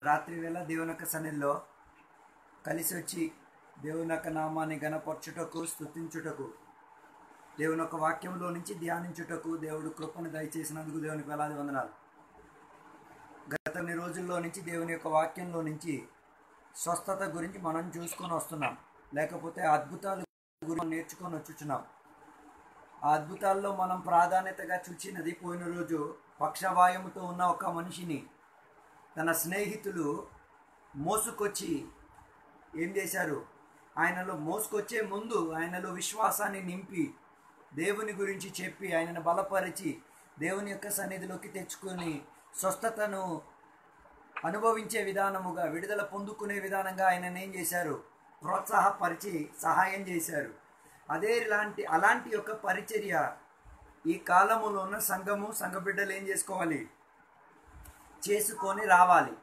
రాత్రి వేళ దేవుని యొక్క సన్నిధిలో కలిసి వచ్చి దేవుని యొక్క నామాన్ని గణపరచుటకు స్తుతించుటకు దేవుని యొక్క వాక్యంలో నుంచి ధ్యానించుటకు దేవుడు కృపను దయచేసినందుకు దేవునికి వేలాది వందనాలు. గత కొన్ని రోజుల్లో నుంచి దేవుని యొక్క వాక్యంలో నుంచి స్వస్థత గురించి మనం చూసుకొని వస్తున్నాం, లేకపోతే అద్భుతాల గురించి నేర్చుకొని వచ్చుచున్నాం. ఆ అద్భుతాల్లో మనం ప్రాధాన్యతగా చూచినది పోయిన రోజు పక్షవాయువుతో ఉన్న ఒక మనిషిని తన స్నేహితులు మోసుకొచ్చి ఏం చేశారు, ఆయనలో మోసుకొచ్చే ముందు ఆయనలో విశ్వాసాన్ని నింపి దేవుని గురించి చెప్పి ఆయనను బలపరిచి దేవుని యొక్క సన్నిధిలోకి తెచ్చుకొని స్వస్థతను అనుభవించే విధానముగా, విడుదల పొందుకునే విధానంగా ఆయనను ఏం చేశారు, ప్రోత్సాహపరిచి సహాయం చేశారు. అలాంటి యొక్క పరిచర్య ఈ కాలములో ఉన్న సంఘ బిడ్డలు ఏం చేసుకోవాలి, చేసుకొని రావాలి.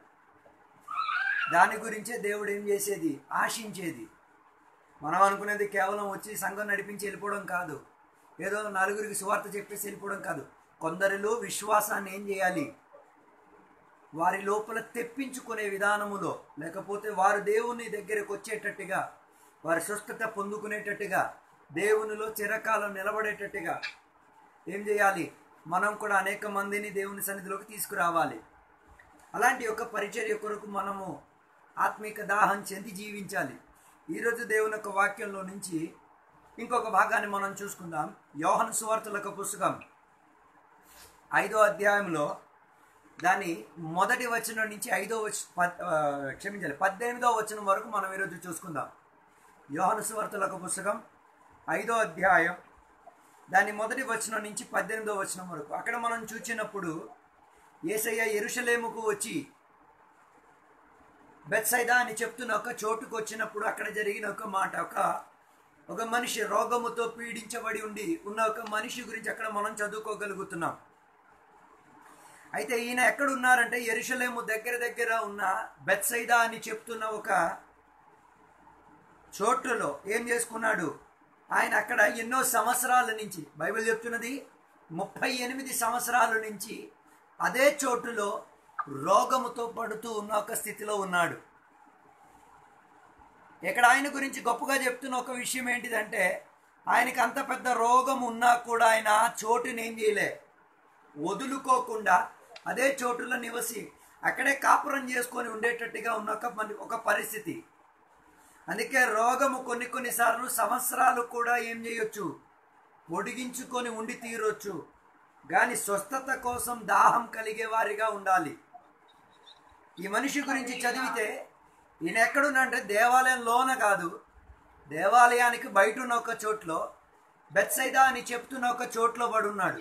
దాని గురించే దేవుడు ఏం చేసేది, ఆశించేది. మనం అనుకునేది కేవలం వచ్చి సంఘం నడిపించి వెళ్ళిపోవడం కాదు, ఏదో నలుగురికి సువార్త చెప్పేసి వెళ్ళిపోవడం కాదు. కొందరిలో విశ్వాసాన్ని ఏం చేయాలి, వారి లోపల తెప్పించుకునే విధానములో, లేకపోతే వారు దేవుని దగ్గరకు వచ్చేటట్టుగా, వారి స్వస్థత పొందుకునేటట్టుగా, దేవునిలో చిరకాలం నిలబడేటట్టుగా ఏం చేయాలి, మనం కూడా అనేక మందిని దేవుని సన్నిధిలోకి తీసుకురావాలి. అలాంటి యొక్క పరిచర్య కొరకు మనము ఆత్మీక దాహం చెంది జీవించాలి. ఈరోజు దేవుని యొక్క వాక్యంలో నుంచి ఇంకొక భాగాన్ని మనం చూసుకుందాం. యోహాను సువార్తల పుస్తకం 5వ అధ్యాయంలో దాని మొదటి వచనం నుంచి 18వ వచనం వరకు మనం ఈరోజు చూసుకుందాం. యోహాను సువార్తల పుస్తకం 5వ అధ్యాయం దాని మొదటి వచనం నుంచి 18వ వచనం వరకు. అక్కడ మనం చూసినప్పుడు యేసయ్య యెరూషలేముకు వచ్చి బెత్సైదా అని చెప్తున్న ఒక చోటుకు వచ్చినప్పుడు అక్కడ జరిగిన ఒక మాట, ఒక మనిషి రోగముతో పీడించబడి ఉన్న ఒక మనిషి గురించి అక్కడ మనం చదువుకోగలుగుతున్నాం. అయితే ఈయన ఎక్కడ ఉన్నారంటే యెరూషలేము దగ్గర ఉన్న బెత్సైదా అని చెప్తున్న ఒక చోటులో ఏం చేసుకున్నాడు, ఆయన అక్కడ ఎన్నో సంవత్సరాల నుంచి, బైబిల్ చెప్తున్నది 38 సంవత్సరాల నుంచి అదే చోటులో రోగముతో పడుతూ ఉన్న ఒక స్థితిలో ఉన్నాడు. ఇక్కడ ఆయన గురించి గొప్పగా చెప్తున్న ఒక విషయం ఏంటిదంటే, ఆయనకి అంత పెద్ద రోగం ఉన్నా కూడా ఆయన చోటుని ఏం చేయలే, వదులుకోకుండా అదే చోటులో నివసి అక్కడే కాపురం చేసుకొని ఉండేటట్టుగా ఉన్న ఒక పరిస్థితి. అందుకే రోగము కొన్నిసార్లు సంవత్సరాలు కూడా ఏం చేయొచ్చు, పొడిగించుకొని ఉండి తీరొచ్చు. కానీ స్వస్థత కోసం దాహం కలిగే వారిగా ఉండాలి. ఈ మనిషి గురించి చదివితే ఈయన ఎక్కడున్నాడంటే దేవాలయంలోన కాదు, దేవాలయానికి బయట ఉన్న ఒక చోట్లో, బెత్సైదా అని చెప్తున్న ఒక చోట్లో పడున్నాడు.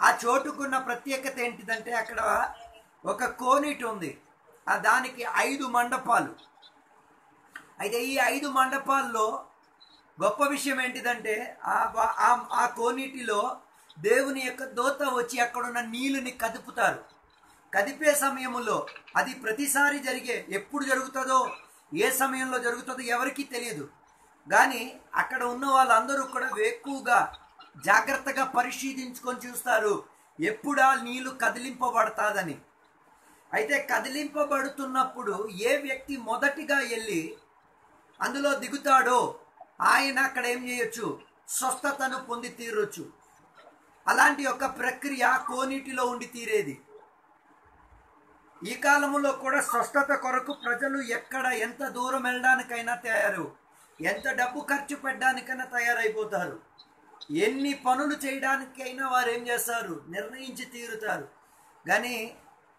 ఆ చోటుకున్న ప్రత్యేకత ఏంటిదంటే అక్కడ ఒక కోనేటి ఉంది, దానికి 5 మండపాలు. అయితే ఈ 5 మండపాల్లో గొప్ప విషయం ఏంటిదంటే ఆ కోనేటిలో దేవుని యొక్క దూత వచ్చి అక్కడున్న నీళ్ళని కదుపుతారు. కదిపే సమయంలో అది ప్రతిసారి ఎప్పుడు జరుగుతుందో, ఏ సమయంలో జరుగుతుందో ఎవరికీ తెలియదు. కానీ అక్కడ ఉన్న వాళ్ళందరూ కూడా ఎక్కువగా జాగ్రత్తగా పరిశీలించుకొని చూస్తారు ఎప్పుడు ఆ నీళ్లు కదిలింపబడతాదని. అయితే కదిలింపబడుతున్నప్పుడు ఏ వ్యక్తి మొదటిగా వెళ్ళి అందులో దిగుతాడో ఆయన అక్కడ ఏం చేయొచ్చు, స్వస్థతను పొంది తీరొచ్చు. అలాంటి ఒక ప్రక్రియ కోనేటిలో ఉండి తీరేది. ఈ కాలంలో కూడా స్వస్థత కొరకు ప్రజలు ఎంత దూరం వెళ్ళడానికైనా ఎంత డబ్బు ఖర్చు పెట్టడానికైనా తయారైపోతారు. ఎన్ని పనులు చేయడానికైనా వారు ఏం చేస్తారు, నిర్ణయించి తీరుతారు. కానీ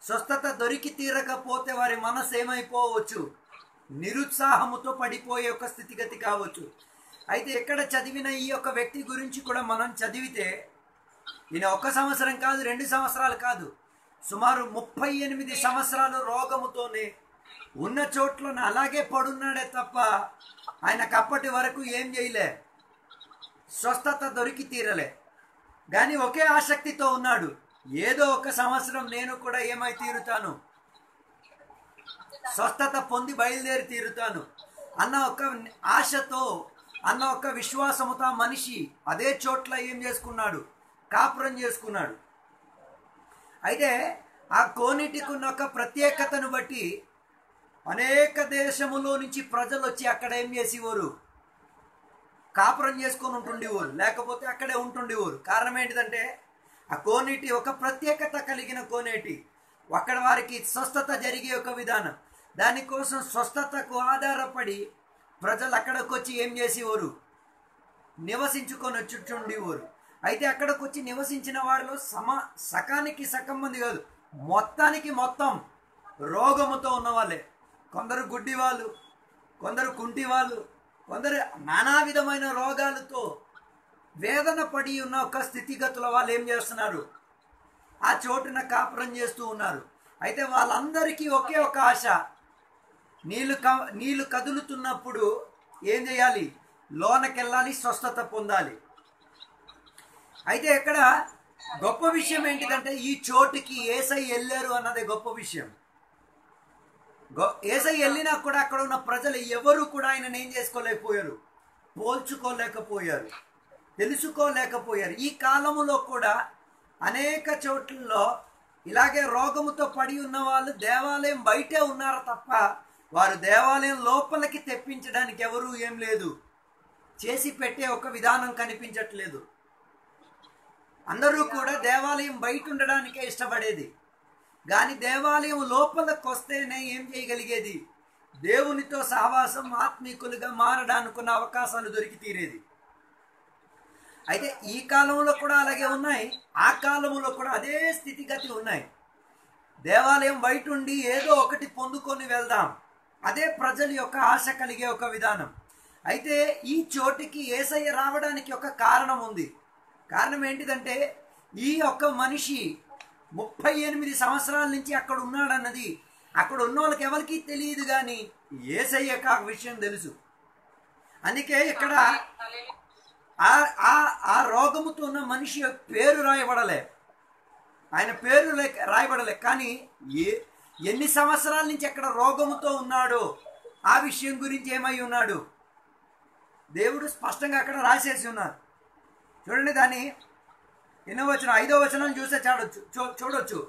స్వస్థత దొరికి తీరకపోతే వారి మనసు ఏమైపోవచ్చు, నిరుత్సాహముతో పడిపోయే ఒక స్థితిగతి కావచ్చు. అయితే ఎక్కడ చదివిన ఈ యొక్క వ్యక్తి గురించి కూడా మనం చదివితే ఈయన 1 సంవత్సరం కాదు, 2 సంవత్సరాలు కాదు, సుమారు 38 సంవత్సరాలు రోగముతోనే ఉన్న చోట్లోనే అలాగే పడున్నాడే తప్ప ఆయనకు అప్పటి వరకు ఏం చేయలే, స్వస్థత దొరికి తీరలే. కానీ ఒకే ఆసక్తితో ఉన్నాడు, ఏదో 1 సంవత్సరం నేను కూడా ఏమై తీరుతాను, స్వస్థత పొంది బయలుదేరి తీరుతాను అన్న ఒక ఆశతో, అన్న ఒక విశ్వాసముతో ఆ మనిషి అదే చోట్ల ఏం చేసుకున్నాడు, కాపురం చేసుకున్నాడు. అయితే ఆ కోనేటికి ఉన్న ఒక ప్రత్యేకతను బట్టి అనేక దేశములో నుంచి ప్రజలు వచ్చి అక్కడ ఏం చేసేవారు, కాపురం చేసుకొని ఉంటుండేవారు, లేకపోతే అక్కడే ఉంటుండేవారు. కారణం ఏంటిదంటే ఆ కోనేటి ఒక ప్రత్యేకత కలిగిన కోనేటి, అక్కడ వారికి స్వస్థత జరిగే ఒక విధానం. దానికోసం స్వస్థతకు ఆధారపడి ప్రజలు అక్కడికి వచ్చి ఏం చేసేవారు, నివసించుకొని వచ్చుండేవారు. అయితే అక్కడికి వచ్చి నివసించిన వారిలో సకానికి సగం మంది కాదు, మొత్తానికి మొత్తం రోగముతో ఉన్న వాళ్ళే. కొందరు గుడ్డి వాళ్ళు, కొందరు కుంటి వాళ్ళు, కొందరు నానా విధమైన రోగాలతో వేదన పడి ఉన్న ఒక స్థితిగతుల వాళ్ళు ఏం చేస్తున్నారు, ఆ చోటున కాపురం చేస్తూ ఉన్నారు. అయితే వాళ్ళందరికీ ఒకే ఒక ఆశ, నీళ్లు కదులుతున్నప్పుడు ఏం చేయాలి, లోనకెళ్ళాలి, స్వస్థత పొందాలి. అయితే ఇక్కడ గొప్ప విషయం ఏంటిదంటే ఈ చోటుకి యేసయ్య వెళ్ళారు అన్నదే గొప్ప విషయం. యేసయ్య వెళ్ళినా కూడా అక్కడ ఉన్న ప్రజలు ఎవరు కూడా ఆయనను ఏం చేసుకోలేకపోయారు, పోల్చుకోలేకపోయారు, తెలుసుకోలేకపోయారు. ఈ కాలములో కూడా అనేక చోట్లలో ఇలాగే రోగముతో పడి ఉన్న వాళ్ళు దేవాలయం బయటే ఉన్నారు తప్ప వారు దేవాలయం లోపలికి తెప్పించడానికి ఎవరు ఏం లేదు, చేసి పెట్టే ఒక విధానం కనిపించట్లేదు. అందరూ కూడా దేవాలయం బయట ఉండడానికే ఇష్టపడేది, కానీ దేవాలయం లోపలికి వస్తేనే ఏం చేయగలిగేది, దేవునితో సహవాసం, ఆత్మీకులుగా మారడానుకున్న అవకాశాలు దొరికి తీరేది. అయితే ఈ కాలంలో కూడా అలాగే ఉన్నాయి, ఆ కాలంలో కూడా అదే స్థితిగతి ఉన్నాయి. దేవాలయం బయట ఉండి ఏదో ఒకటి పొందుకొని వెళ్దాం, అదే ప్రజల యొక్క ఆశ కలిగే ఒక విధానం. అయితే ఈ చోటికి యేసయ్య రావడానికి ఒక కారణం ఉంది. కారణం ఏంటిదంటే ఈ ఒక్క మనిషి 38 సంవత్సరాల నుంచి అక్కడ ఉన్నాడన్నది అక్కడ ఉన్న వాళ్ళకి ఎవరికి తెలియదు, కానీ యేసయ్యకు ఆ విషయం తెలుసు. అందుకే ఇక్కడ ఆ రోగముతో ఉన్న మనిషి పేరు రాయబడలే, ఆయన పేరు రాయబడలే, కానీ ఎన్ని సంవత్సరాల నుంచి అక్కడ రోగముతో ఉన్నాడో ఆ విషయం గురించి ఏమై ఉన్నాడు దేవుడు స్పష్టంగా అక్కడ రాసేసి ఉన్నారు. చూడండి, దాన్ని ఎన్నో వచనం, 5వ వచనం చూస్తే చూడొచ్చు.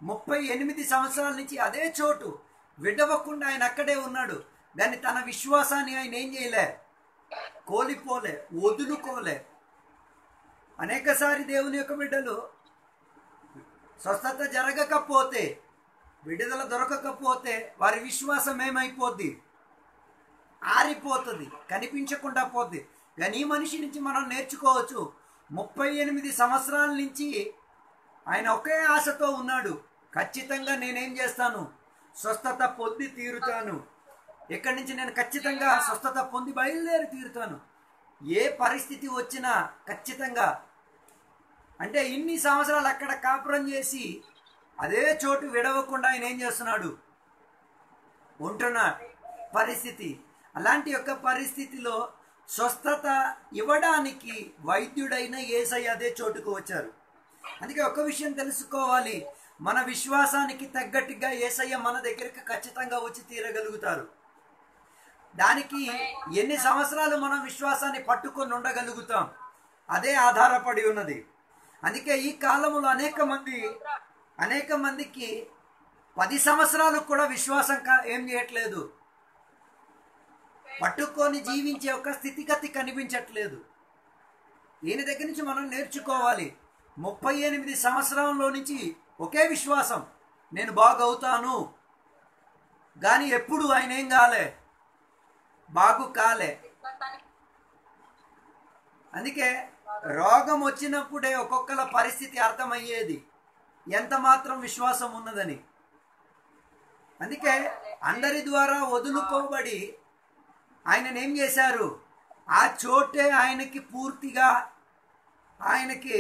38 సంవత్సరాల నుంచి అదే చోటు విడవకుండా ఆయన అక్కడే ఉన్నాడు. దాన్ని తన విశ్వాసాన్ని ఆయన ఏం చేయలే, కోల్పోలే, వదులుకోలే. అనేకసారి దేవుని యొక్క బిడ్డలు స్వస్థత జరగకపోతే, విడుదల దొరకకపోతే వారి విశ్వాసం ఏమైపోద్ది, ఆరిపోతుంది, కనిపించకుండా పోద్ది. కానీ ఈ మనిషి నుంచి మనం నేర్చుకోవచ్చు. 38 సంవత్సరాల నుంచి ఆయన ఒకే ఆశతో ఉన్నాడు, ఖచ్చితంగా నేనేం చేస్తాను, స్వస్థత పొంది తీరుతాను, ఇక్కడి నుంచి నేను ఖచ్చితంగా స్వస్థత పొంది బయలుదేరి తీరుతాను, ఏ పరిస్థితి వచ్చినా ఖచ్చితంగా. అంటే ఇన్ని సంవత్సరాలు అక్కడ కాపురం చేసి అదే చోటు విడవకుండా ఆయన ఏం చేస్తున్నాడు, ఉంటున్న పరిస్థితి. అలాంటి యొక్క పరిస్థితిలో స్వస్థత ఇవ్వడానికి వైద్యుడైన యేసయ్య అదే చోటుకు వచ్చారు. అందుకే ఒక విషయం తెలుసుకోవాలి, మన విశ్వాసానికి తగ్గట్టుగా యేసయ్య మన దగ్గరికి ఖచ్చితంగా వచ్చి తీరగలుగుతారు. దానికి ఎన్ని సంవత్సరాలు మనం విశ్వాసాన్ని పట్టుకొని ఉండగలుగుతాం అదే ఆధారపడి ఉన్నది. అందుకే ఈ కాలంలో అనేక మందికి 10 సంవత్సరాలు కూడా విశ్వాసం ఏం చేయట్లేదు, పట్టుకొని జీవించే ఒక స్థితిగతి కనిపించట్లేదు. ఈయన దగ్గర నుంచి మనం నేర్చుకోవాలి. 38 సంవత్సరంలో నుంచి ఒకే విశ్వాసం, నేను బాగవుతాను, కానీ ఎప్పుడు ఆయన ఏం కాలే, బాగు కాలే. అందుకే రోగం వచ్చినప్పుడే ఒక్కొక్కల పరిస్థితి అర్థమయ్యేది, ఎంత మాత్రం విశ్వాసం ఉన్నదని. అందుకే అందరి ద్వారా వదులుకోబడి ఆయనను ఏం చేశారు, ఆ చోటే ఆయనకి పూర్తిగా ఆయనకి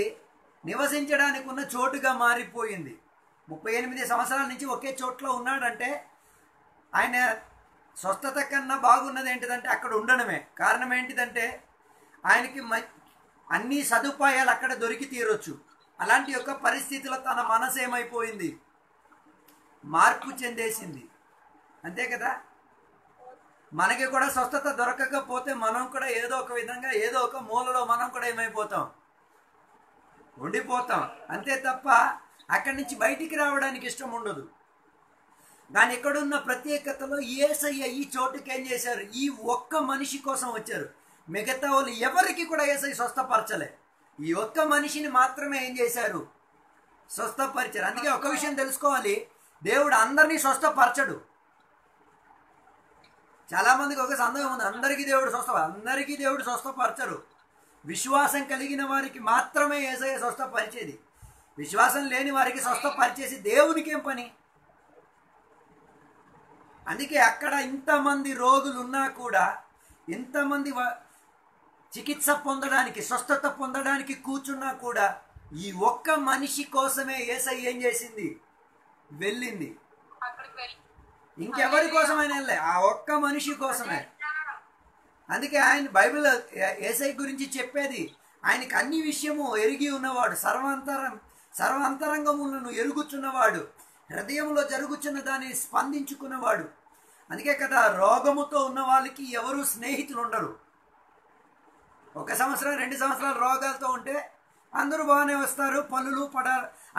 నివసించడానికి ఉన్న చోటుగా మారిపోయింది. 38 సంవత్సరాల నుంచి ఒకే చోట్లో ఉన్నాడంటే ఆయన స్వస్థత కన్నా బాగున్నది ఏంటిదంటే అక్కడ ఉండడమే. కారణం ఏంటిదంటే ఆయనకి అన్ని సదుపాయాలు అక్కడ దొరికి తీరొచ్చు. అలాంటి యొక్క పరిస్థితిలో తన మనసు ఏమైపోయింది, మార్పు చెందేసింది. అంతే కదా, మనకి కూడా స్వస్థత దొరకకపోతే మనం కూడా ఏదో ఒక విధంగా ఏదో ఒక మూలలో మనం కూడా ఏమైపోతాం, ఉండిపోతాం. అంతే తప్ప అక్కడి నుంచి బయటికి రావడానికి ఇష్టం ఉండదు. కానీ ఇక్కడున్న ప్రత్యేకతలో యేసయ్య ఈ చోటుకి ఏం చేశారు, ఈ ఒక్క మనిషి కోసం వచ్చారు. మిగతా వాళ్ళు ఎవరికి కూడా యేసయ్య స్వస్థపరచలే, ఈ ఒక్క మనిషిని మాత్రమే ఏం చేశారు, స్వస్థపరిచారు. అందుకే ఒక విషయం తెలుసుకోవాలి, దేవుడు అందరినీ స్వస్థపరచడు. చాలా మందికి ఒక సందేహం ఉంది, అందరికీ దేవుడు స్వస్థపరచరు. విశ్వాసం కలిగిన వారికి మాత్రమే యేసయ్య స్వస్థపరిచేది. విశ్వాసం లేని వారికి స్వస్థపరిచేసి దేవునికి ఏం పని? అందుకే అక్కడ ఇంతమంది రోగులు ఉన్నా కూడా, ఇంతమంది చికిత్స పొందడానికి, స్వస్థత పొందడానికి కూర్చున్నా కూడా, ఈ ఒక్క మనిషి కోసమే యేసయ్య ఏం చేసింది, వెళ్ళింది. ఇంకెవరి కోసమైనా వెళ్ళే, ఆ ఒక్క మనిషి కోసమే. అందుకే ఆయన బైబిల్ యేసయ్య గురించి చెప్పేది, ఆయనకి అన్ని విషయము ఎరిగి ఉన్నవాడు, సర్వాంతరంగములను ఎరుగుచున్నవాడు, హృదయంలో జరుగుచున్న దాన్ని స్పందించుకున్నవాడు. అందుకే కదా రోగముతో ఉన్న వాళ్ళకి ఎవరు స్నేహితులు ఉండరు. 1 సంవత్సరం 2 సంవత్సరాలు రోగాలతో ఉంటే అందరూ బాగానే వస్తారు, పనులు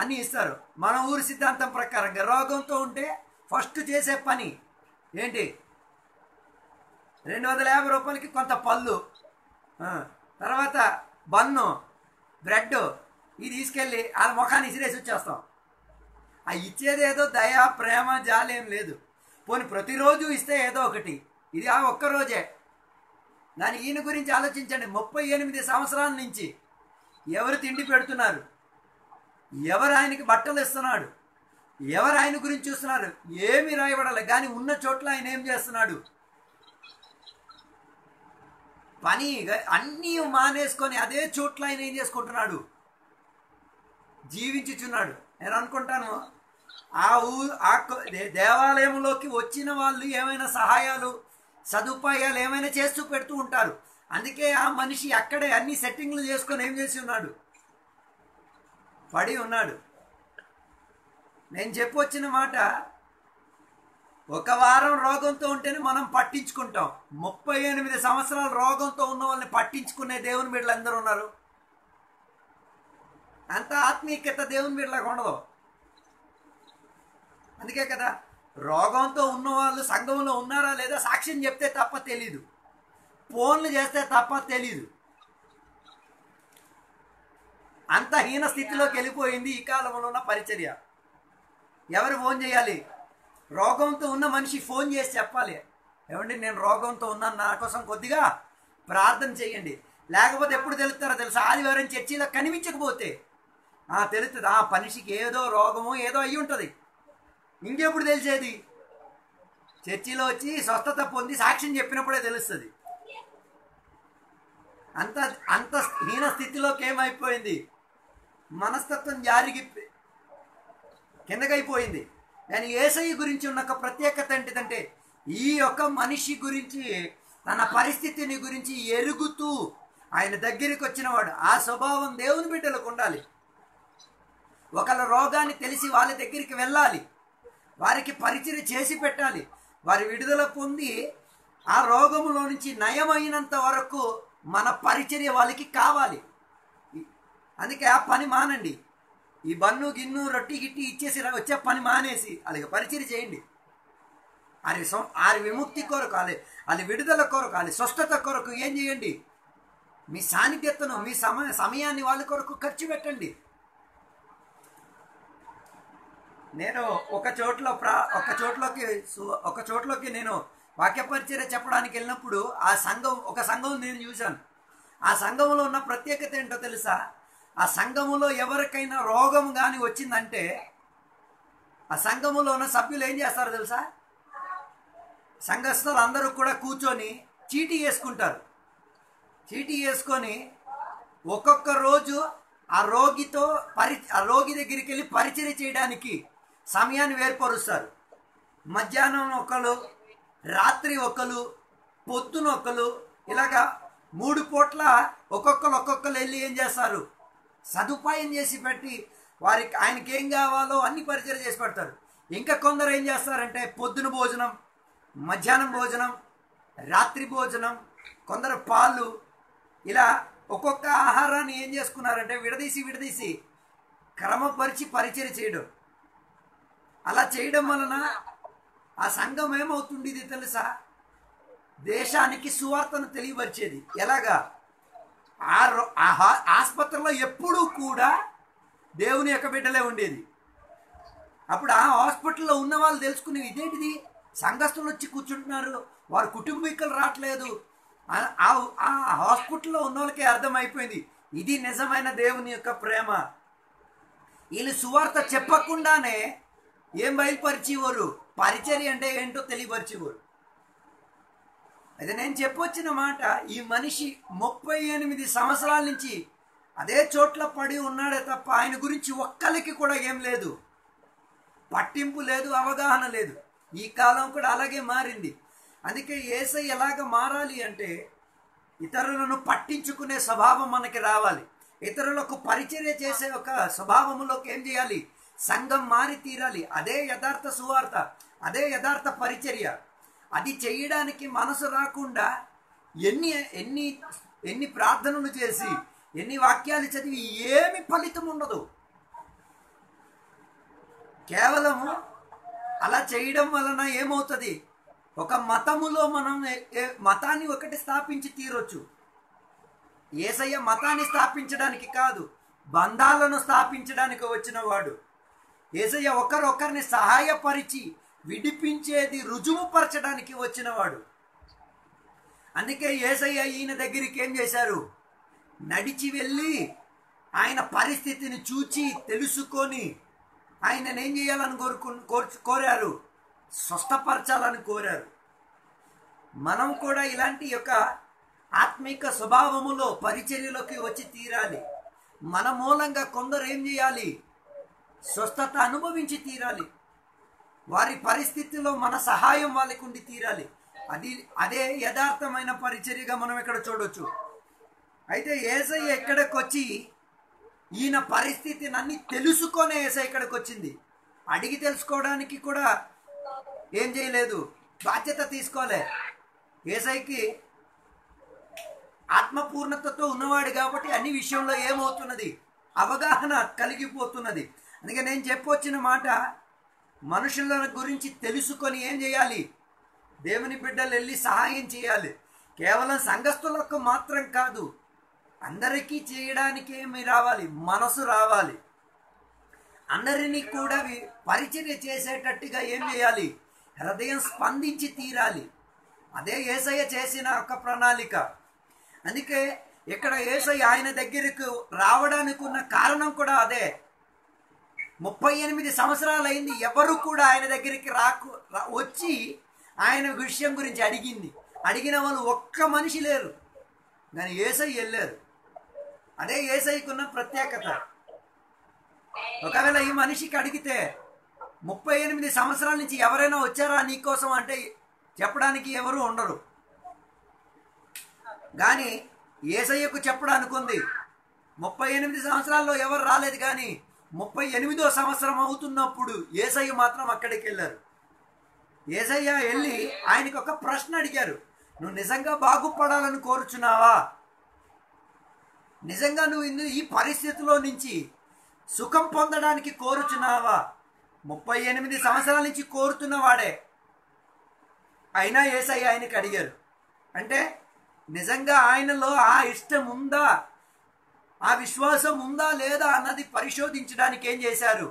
అన్నీ ఇస్తారు. మన ఊరి సిద్ధాంతం ప్రకారంగా రోగంతో ఉంటే ఫస్ట్ చేసే పని ఏంటి, 250 రూపాయలకి కొంత పళ్ళు, తర్వాత బన్ను, బ్రెడ్, ఇది తీసుకెళ్ళి వాళ్ళ ముఖాన్ని ఇసిరేసి వచ్చేస్తాం. ఆ ఇచ్చేది ఏదో దయ, ప్రేమ, జాలి ఏం లేదు. పోనీ ప్రతిరోజు ఇస్తే ఏదో ఒకటి, ఇది ఆ ఒక్కరోజే. దాని ఈయన గురించి ఆలోచించండి, 38 సంవత్సరాల నుంచి ఎవరు తిండి పెడుతున్నారు, ఎవరు ఆయనకి బట్టలు ఇస్తున్నాడు, ఎవరు ఆయన గురించి చూస్తున్నారు, ఏమి రాయబడాలి. కానీ ఉన్న చోట్ల ఆయన ఏం చేస్తున్నాడు, పని అన్నీ మానేసుకొని అదే చోట్ల ఆయన ఏం చేసుకుంటున్నాడు, జీవించుచున్నాడు. నేను అనుకుంటాను ఆ దేవాలయంలోకి వచ్చిన వాళ్ళు ఏమైనా సహాయాలు సదుపాయాలు ఏమైనా చేస్తూ పెడుతూ ఉంటారు. అందుకే ఆ మనిషి అక్కడే అన్ని సెట్టింగ్లు చేసుకొని ఏం చేసి ఉన్నాడు, పడి ఉన్నాడు. నేను చెప్పొచ్చిన మాట, 1 వారం రోగంతో ఉంటేనే మనం పట్టించుకుంటాం. 38 సంవత్సరాలు రోగంతో ఉన్న వాళ్ళని పట్టించుకునే దేవుని బిడ్డలు అందరూ ఉన్నారు. అంత ఆత్మీయత దేవుని బిడ్డలకు ఉండదు. అందుకే కదా రోగంతో ఉన్నవాళ్ళు సంఘంలో ఉన్నారా లేదా సాక్ష్యం చెప్తే తప్ప తెలీదు, ఫోన్లు చేస్తే తప్ప తెలీదు. అంత హీన స్థితిలోకి వెళ్ళిపోయింది ఈ కాలంలో ఉన్న పరిచర్య. ఎవరు ఫోన్ చేయాలి, రోగంతో ఉన్న మనిషి ఫోన్ చేసి చెప్పాలి, ఏమండి నేను రోగంతో ఉన్నాను, నా కోసం కొద్దిగా ప్రార్థన చేయండి. లేకపోతే ఎప్పుడు తెలుస్తారో తెలుసా, ఆదివారం చర్చిలో కనిపించకపోతే తెలుస్తుంది, ఆ మనిషికి ఏదో రోగమో ఏదో అయ్యి ఉంటుంది. ఇంకెప్పుడు తెలిసేది, చర్చిలో వచ్చి స్వస్థత పొంది సాక్ష్యం చెప్పినప్పుడే తెలుస్తుంది. అంత హీన స్థితిలోకి ఏమైపోయింది, మనస్తత్వం జారికి కిందకైపోయింది. కానీ యేసయ్య గురించి ఉన్న ఒక ప్రత్యేకత ఏంటిదంటే, ఈ యొక్క మనిషి గురించి తన పరిస్థితిని గురించి ఎరుగుతూ ఆయన దగ్గరికి వచ్చినవాడు. ఆ స్వభావం దేవుని బిడ్డలకు ఉండాలి. ఒకళ్ళ రోగాన్ని తెలిసి వాళ్ళ దగ్గరికి వెళ్ళాలి, వారికి పరిచర్య చేసి పెట్టాలి, వారి విడుదల పొంది ఆ రోగములో నుంచి నయమైనంత వరకు మన పరిచర్య వాళ్ళకి కావాలి. అందుకే ఆ పని మానండి. ఈ బన్ను గిన్ను రొట్టి గిట్టి ఇచ్చేసి వచ్చే పని మానేసి అలాగే పరిచర్య చేయండి. వారి విముక్తి కొరకు, వాళ్ళ విడుదల కొరకు, వాళ్ళ స్వస్థత కొరకు ఏం చేయండి, మీ సాన్నిధ్యతను, మీ సమయాన్ని వాళ్ళ కొరకు ఖర్చు పెట్టండి. నేను ఒక చోట్లోకి నేను వాక్య పరిచర్య చెప్పడానికి వెళ్ళినప్పుడు ఒక సంఘం నేను చూశాను. ఆ సంఘంలో ఉన్న ప్రత్యేకత ఏంటో తెలుసా, ఆ సంఘములో ఎవరికైనా రోగం కానీ వచ్చిందంటే ఆ సంఘములో ఉన్న సభ్యులు ఏం చేస్తారో తెలుసా, సంఘస్థులు అందరూ కూడా కూర్చొని చీటీ వేసుకుంటారు. చీటీ వేసుకొని ఒక్కొక్క రోజు ఆ రోగి దగ్గరికి వెళ్ళి పరిచర్య చేయడానికి సమయాన్ని ఏర్పరుస్తారు. మధ్యాహ్నం ఒకరు, రాత్రి ఒకరు, పొద్దున ఒకరు, ఇలాగా 3 పూట్ల ఒక్కొక్కరు వెళ్ళి ఏం చేస్తారు, సదుపాయం చేసి పెట్టి ఆయనకి ఏం కావాలో అన్ని పరిచయం చేసి పెడతారు. ఇంకా కొందరు ఏం చేస్తారంటే పొద్దున భోజనం, మధ్యాహ్నం భోజనం, రాత్రి భోజనం, కొందరు పాలు, ఇలా ఒక్కొక్క ఆహారాన్ని ఏం చేసుకున్నారంటే విడదీసి క్రమపరిచి పరిచయం చేయడం. అలా చేయడం వలన ఆ సంఘం ఏమవుతుండేది తెలుసా? దేశానికి సువార్తను తెలియపరిచేది. ఎలాగా? ఆసుపత్రిలో ఎప్పుడూ కూడా దేవుని యొక్క బిడ్డలే ఉండేది. అప్పుడు ఆ హాస్పిటల్లో ఉన్న వాళ్ళు తెలుసుకునేవి, ఇదేంటిది సంఘస్థులు వచ్చి కూర్చుంటున్నారు, వారు కుటుంబీకులు రావట్లేదు. ఆ హాస్పిటల్లో ఉన్న వాళ్ళకి అర్థమైపోయింది, ఇది నిజమైన దేవుని యొక్క ప్రేమ. వీళ్ళు సువార్త చెప్పకుండానే ఏం బయలుపరిచేవారు? పరిచర్య అంటే ఏంటో తెలియపరిచేవారు. అయితే నేను చెప్పొచ్చిన మాట, ఈ మనిషి 38 సంవత్సరాల నుంచి అదే చోట్ల పడి ఉన్నాడే తప్ప ఆయన గురించి ఒక్కరికి కూడా ఏం లేదు, పట్టింపు లేదు, అవగాహన లేదు. ఈ కాలం కూడా అలాగే మారింది. అందుకే యేసయ్య ఎలాగ మారాలి అంటే, ఇతరులను పట్టించుకునే స్వభావం మనకి రావాలి. ఇతరులకు పరిచర్య చేసే ఒక స్వభావంలోకి ఏం చేయాలి? సంఘం మారి తీరాలి. అదే యథార్థ సువార్త, అదే యథార్థ పరిచర్య. అది చేయడానికి మనసు రాకుండా ఎన్ని ఎన్ని ఎన్ని ప్రార్థనలు చేసి ఎన్ని వాక్యాలు చదివి ఏమి ఫలితం ఉండదు. కేవలము అలా చేయడం వలన ఏమవుతుంది? ఒక మతములో మనం మతాన్ని ఒకటి స్థాపించి తీరొచ్చు. యేసయ్య మతాన్ని స్థాపించడానికి కాదు, బంధాలను స్థాపించడానికి వచ్చిన వాడు. యేసయ్య ఒకరిని సహాయపరిచి విడిపించేది రుజువుపరచడానికి వచ్చినవాడు. అందుకే యేసయ్య ఈయన దగ్గరికి ఏం చేశారు? నడిచి వెళ్ళి ఆయన పరిస్థితిని చూచి తెలుసుకొని ఆయనను ఏం చేయాలని కోరారు? స్వస్థపరచాలని కోరారు. మనం కూడా ఇలాంటి యొక్క ఆత్మిక స్వభావములో పరిచర్యలోకి వచ్చి తీరాలి. మన మూలంగా కొందరు ఏం చేయాలి? స్వస్థత అనుభవించి తీరాలి. వారి పరిస్థితిలో మన సహాయం వాళ్ళకు ఉండి తీరాలి. అదే యథార్థమైన పరిచర్యగా మనం ఇక్కడ చూడొచ్చు. అయితే యేసయ్య ఎక్కడికి వచ్చి ఈయన పరిస్థితిని అన్ని తెలుసుకొనే యేసయ్య ఇక్కడికి వచ్చింది. అడిగి తెలుసుకోవడానికి కూడా ఏం చేయలేదు, బాధ్యత తీసుకోలే. యేసయ్యకి ఆత్మపూర్ణతతో ఉన్నవాడు కాబట్టి అన్ని విషయంలో ఏమవుతున్నది? అవగాహన కలిగిపోతున్నది. అందుకే నేను చెప్పొచ్చిన మాట, మనుషుల గురించి తెలుసుకొని ఏం చేయాలి? దేవుని బిడ్డలు వెళ్ళి సహాయం చేయాలి. కేవలం సంఘస్థులకు మాత్రం కాదు, అందరికీ చేయడానికి ఏమి రావాలి? మనసు రావాలి. అందరినీ కూడా పరిచర్య చేసేటట్టుగా ఏం చేయాలి? హృదయం స్పందించి తీరాలి. అదే యేసయ్య చేసిన ఒక ప్రణాళిక. అందుకే ఇక్కడ యేసయ్య ఆయన దగ్గరకు రావడానికి ఉన్న కారణం కూడా అదే. 38 సంవత్సరాలు అయింది, ఎవరు కూడా ఆయన దగ్గరికి వచ్చి ఆయన విషయం గురించి అడిగిన వాళ్ళు ఒక్క మనిషి లేరు. కానీ యేసయ్య వెళ్ళారు. అదే యేసయ్యకున్న ప్రత్యేకత. ఒకవేళ ఈ మనిషికి అడిగితే 38 సంవత్సరాల నుంచి ఎవరైనా వచ్చారా నీకోసం అంటే చెప్పడానికి ఎవరు ఉండరు. కానీ యేసయ్యకు చెప్పడానికి ఉంది. 38 సంవత్సరాల్లో ఎవరు రాలేదు. కానీ 38వ సంవత్సరం అవుతున్నప్పుడు యేసయ్య మాత్రం అక్కడికి వెళ్ళారు. యేసయ్య వెళ్ళి ఆయనకు ఒక ప్రశ్న అడిగారు, నువ్వు నిజంగా బాగుపడాలని కోరుచున్నావా? నిజంగా నువ్వు ఈ పరిస్థితిలో నుంచి సుఖం పొందడానికి కోరుచున్నావా? 38 సంవత్సరాల నుంచి కోరుతున్నవాడే. అయినా యేసయ్య ఆయనకి అడిగారు. అంటే నిజంగా ఆయనలో ఆ ఇష్టం ఉందా, ఆ విశ్వాసం ఉందా లేదా అన్నది పరిశోధించడానికి ఏం చేశారు?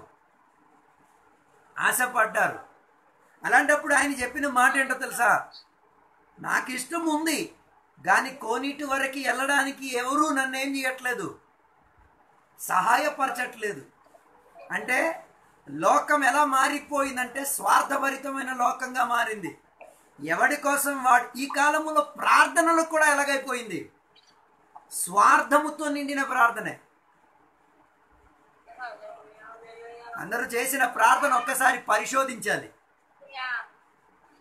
ఆశపడ్డారు. అలాంటప్పుడు ఆయన చెప్పిన మాట ఏంటో తెలుసా? నాకు ఇష్టం ఉంది, కానీ కోనేటి వరకు వెళ్ళడానికి ఎవరూ నన్ను ఏం చేయట్లేదు, సహాయపరచట్లేదు. అంటే లోకం ఎలా మారిపోయిందంటే స్వార్థభరితమైన లోకంగా మారింది. ఎవడి కోసం ఈ కాలంలో ప్రార్థనలు కూడా ఎలాగైపోయింది? స్వార్థముతో నిండిన ప్రార్థనే. అందరూ చేసిన ప్రార్థన ఒక్కసారి పరిశోధించాలి.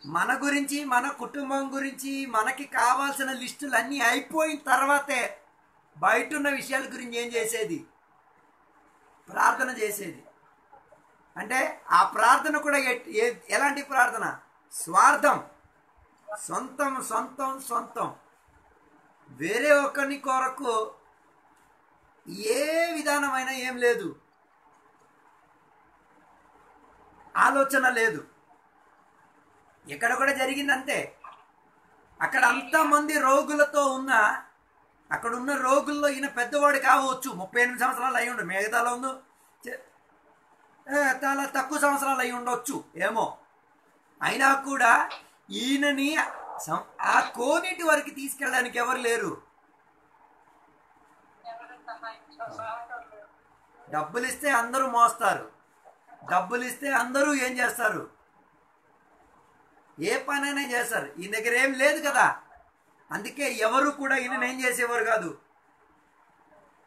మన గురించి, మన కుటుంబం గురించి, మనకి కావాల్సిన లిస్టులు అన్నీ అయిపోయిన తర్వాతే బయట ఉన్న విషయాల గురించి ఏం చేసేది? ప్రార్థన చేసేది. అంటే ఆ ప్రార్థన కూడా ఎలాంటి ప్రార్థన? స్వార్థం, సొంతం సొంతం సొంతం. వేరే ఒకరిని కొరకు ఏ విధానమైనా ఏం లేదు, ఆలోచన లేదు. ఇక్కడ కూడా జరిగింది అంతే. అక్కడ అంతమంది రోగులతో ఉన్న అక్కడ ఉన్న రోగుల్లో ఈయన పెద్దవాడు కావచ్చు, 38 సంవత్సరాలు అయి ఉండు, మిగతాలో ఉందో చాలా తక్కువ సంవత్సరాలు అయి ఉండొచ్చు ఏమో. అయినా కూడా ఈయనని ఆ కోనేటి వరకు తీసుకెళ్ళడానికి ఎవరు లేరు. డబ్బులు ఇస్తే అందరూ మోస్తారు, డబ్బులు ఇస్తే అందరూ ఏం చేస్తారు, ఏ పనైనా చేస్తారు. ఈయన దగ్గర ఏం లేదు కదా, అందుకే ఎవరు కూడా ఈయన ఏం చేసేవారు కాదు,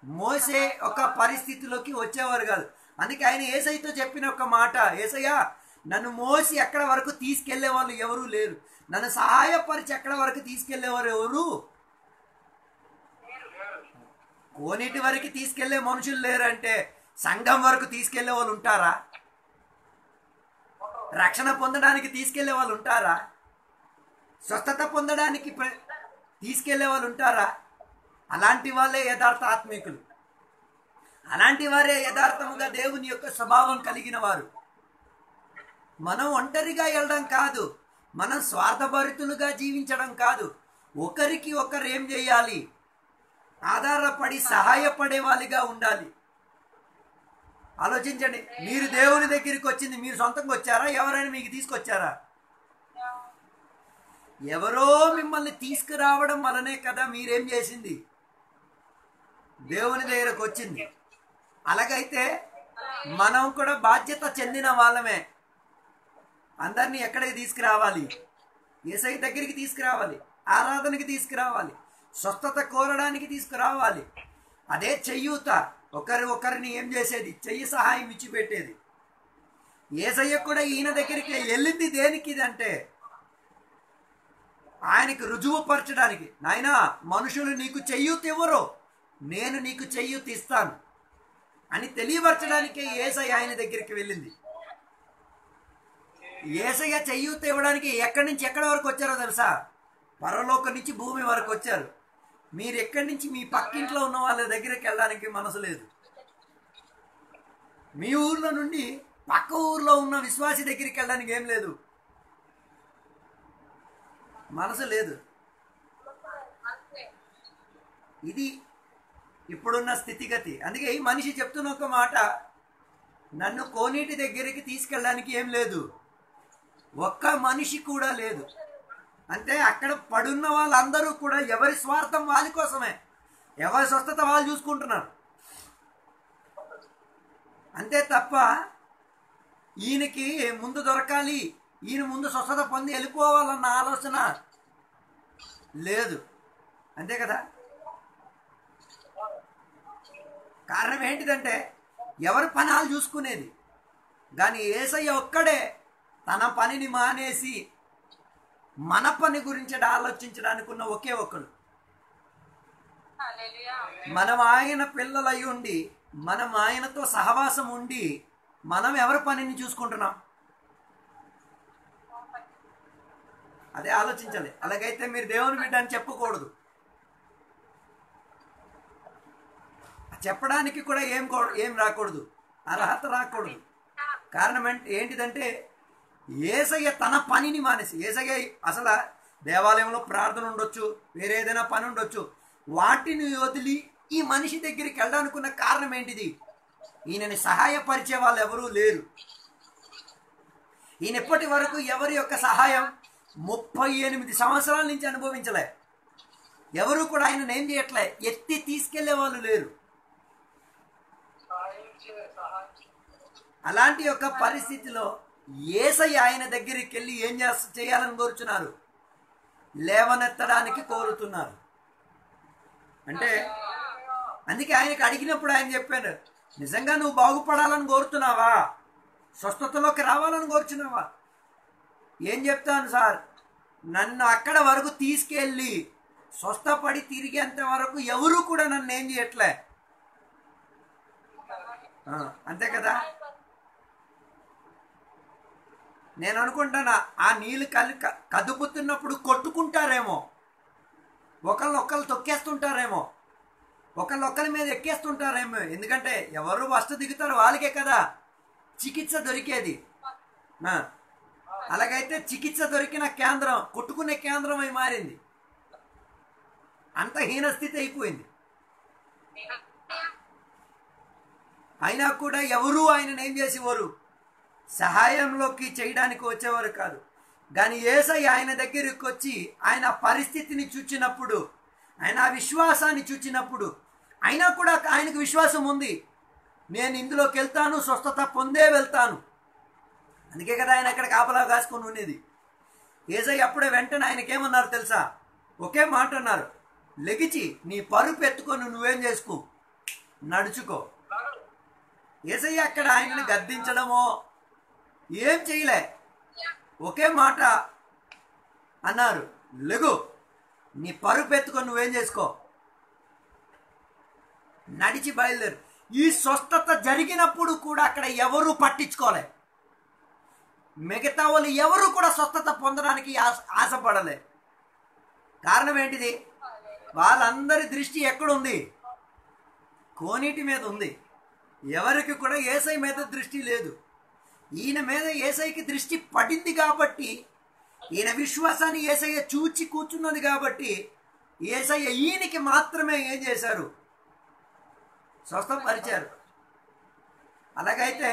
మోసే ఒక పరిస్థితిలోకి వచ్చేవారు కాదు. అందుకే ఆయన యేసయ్యతో చెప్పిన ఒక మాట, యేసయ్య నన్ను మోసి ఎక్కడ వరకు తీసుకెళ్లే వాళ్ళు ఎవరు లేరు, నన్ను సహాయపరిచి ఎక్కడ వరకు తీసుకెళ్లేవారు ఎవరు, కోనేటి వరకు తీసుకెళ్లే మనుషులు లేరంటే సంఘం వరకు తీసుకెళ్లే వాళ్ళు ఉంటారా? రక్షణ పొందడానికి తీసుకెళ్లే వాళ్ళు ఉంటారా? స్వస్థత పొందడానికి తీసుకెళ్లే వాళ్ళు ఉంటారా? అలాంటి వాళ్ళే యథార్థ ఆత్మీకులు, అలాంటి వారే యథార్థముగా దేవుని యొక్క స్వభావం కలిగిన వారు. మనం ఒంటరిగా వెళ్ళడం కాదు, మనం స్వార్థభరితులుగా జీవించడం కాదు, ఒకరికి ఒకరు ఏం చేయాలి, ఆధారపడి సహాయపడే వాళ్ళుగా ఉండాలి. ఆలోచించండి, మీరు దేవుని దగ్గరికి వచ్చింది మీరు సొంతంగా వచ్చారా, ఎవరైనా మీకు తీసుకొచ్చారా? ఎవరో మిమ్మల్ని తీసుకురావడం వలనే కదా మీరేం చేసింది, దేవుని దగ్గరకు వచ్చింది. అలాగైతే మనం కూడా బాధ్యత చెందిన వాళ్ళమే. అందరినీ ఎక్కడికి తీసుకురావాలి? యేసయ్య దగ్గరికి తీసుకురావాలి, ఆరాధనకి తీసుకురావాలి, స్వస్థత కోరడానికి తీసుకురావాలి. అదే చెయ్యూత, ఒకరిని ఏం చేసేది, చెయ్యి సహాయం ఇచ్చిపెట్టేది. యేసయ్య కూడా ఈయన దగ్గరికి వెళ్ళింది దేనికి అంటే ఆయనకి రుజువుపరచడానికి. నాయనా మనుషులు నీకు చెయ్యూత ఇవ్వరు, నేను నీకు చెయ్యూత ఇస్తాను అని తెలియపరచడానికే యేసయ్య ఆయన దగ్గరికి వెళ్ళింది. యేసయ్య చెయ్యూత ఇవ్వడానికి ఎక్కడి నుంచి ఎక్కడి వరకు వచ్చారో తెలుసా? పరలోకం నుంచి భూమి వరకు వచ్చారు. మీరు ఎక్కడి నుంచి మీ పక్కింట్లో ఉన్న వాళ్ళ దగ్గరికి వెళ్ళడానికి మనసు లేదు. మీ ఊర్లో నుండి పక్క ఊర్లో ఉన్న విశ్వాసి దగ్గరికి వెళ్ళడానికి ఏం లేదు, మనసు లేదు. ఇది ఇప్పుడున్న స్థితిగతి. అందుకే ఈ మనిషి చెప్తున్న ఒక మాట, నన్ను కోనేటి దగ్గరికి తీసుకెళ్ళడానికి ఏం లేదు, ఒక్క మనిషి కూడా లేదు. అంటే అక్కడ పడున్న వాళ్ళందరూ కూడా ఎవరి స్వార్థం వాళ్ళ కోసమే, ఎవరి స్వస్థత వాళ్ళు చూసుకుంటున్నారు అంతే తప్ప ఈయనకి ముందు దొరకాలి, ఈయన ముందు స్వస్థత పొంది వెళ్ళిపోవాలన్న ఆలోచన లేదు. అంతే కదా? కారణం ఏంటిదంటే ఎవరి పని వాళ్ళు చూసుకునేది. కానీ యేసయ్య ఒక్కడే తన పనిని మానేసి మన పని గురించి ఆలోచించడానికి ఉన్న ఒకే ఒక్కడు. మనం ఆయన పిల్లలై ఉండి, మనం ఆయనతో సహవాసం ఉండి, మనం ఎవరి పనిని చూసుకుంటున్నాం అదే ఆలోచించాలి. అలాగైతే మీరు దేవుని బిడ్డ అని చెప్పకూడదు. చెప్పడానికి కూడా ఏం రాకూడదు, అర్హత రాకూడదు. కారణం ఏంటిదంటే యేసయ్య తన పనిని మానేసి, యేసయ్య అసలు దేవాలయంలో ప్రార్థన ఉండొచ్చు, వేరే ఏదైనా పని ఉండొచ్చు, వాటిని వదిలి ఈ మనిషి దగ్గరికి వెళ్ళడానికి ఉన్న కారణం ఏంటిది? ఈయనని సహాయపరిచే వాళ్ళు ఎవరూ లేరు. ఈయన ఎప్పటి వరకు ఎవరి యొక్క సహాయం 38 సంవత్సరాల నుంచి అనుభవించలే. ఎవరు కూడా ఆయనను ఏం చేయట్లే, ఎత్తి తీసుకెళ్లే వాళ్ళు లేరు. అలాంటి యొక్క పరిస్థితిలో యేసయ్య ఆయన దగ్గరికి వెళ్ళి ఏం చేయాలని కోరుచున్నారు? లేవనెత్తడానికి కోరుతున్నారు. అంటే అందుకే ఆయనకి అడిగినప్పుడు ఆయన చెప్పాడు, నిజంగా నువ్వు బాగుపడాలని కోరుతున్నావా, స్వస్థతలోకి రావాలని కోరుచున్నావా? ఏం చెప్తాను సార్, నన్ను అక్కడ వరకు తీసుకెళ్ళి స్వస్థపడి తిరిగేంత వరకు ఎవరు కూడా నన్ను ఏం చేయట్లే. అంతే కదా? నేను అనుకుంటానా ఆ నీళ్ళు కదుపుతున్నప్పుడు కొట్టుకుంటారేమో, ఒకళ్ళొక్కరు తొక్కేస్తుంటారేమో, ఒకళ్ళొక్కరి మీద ఎక్కేస్తుంటారేమో. ఎందుకంటే ఎవరు ఫస్ట్ దిగుతారు వాళ్ళకే కదా చికిత్స దొరికేది. అలాగైతే చికిత్స దొరికిన కేంద్రం కొట్టుకునే కేంద్రం అయి మారింది. అంత హీనస్థితి అయిపోయింది. అయినా కూడా ఎవరూ ఆయనను ఏం చేసేవారు, సహాయంలోకి చేయడానికి వచ్చేవారు కాదు. కానీ యేసయ్య ఆయన దగ్గరికి వచ్చి ఆయన పరిస్థితిని చూచినప్పుడు, ఆయన ఆ విశ్వాసాన్ని చూచినప్పుడు, అయినా కూడా ఆయనకు విశ్వాసం ఉంది, నేను ఇందులోకి వెళ్తాను, స్వస్థత పొందే వెళ్తాను. అందుకే కదా ఆయన అక్కడ కాపలా కాసుకొని ఉండేది. యేసయ్య అప్పుడే వెంటనే ఆయనకేమన్నారు తెలుసా? ఒకే మాట అన్నారు, లెగిచి నీ పరుపు ఎత్తుకొని నువ్వేం చేసుకో, నడుచుకో. యేసయ్య అక్కడ ఆయనని గద్దించడమో ఏం చేయలే, ఒకే మాట అన్నారు, లెగు నీ పరుపు ఎత్తుకొని నువ్వేం చేసుకో, నడిచి బయలుదేరు. ఈ స్వస్థత జరిగినప్పుడు కూడా అక్కడ ఎవరు పట్టించుకోలే. మిగతా వాళ్ళు ఎవరు కూడా స్వస్థత పొందడానికి ఆశపడలే. కారణం ఏంటిది? వాళ్ళందరి దృష్టి ఎక్కడుంది? కోనేటి మీద ఉంది. ఎవరికి కూడా యేసయ్య మీద దృష్టి లేదు. ఈయన మీద యేసయ్యకి దృష్టి పడింది కాబట్టి, ఈయన విశ్వాసాన్ని యేసయ్య చూచి కూర్చున్నది కాబట్టి, యేసయ్య ఈయనకి మాత్రమే ఏం చేశారు? స్వస్థపరిచారు. అలాగైతే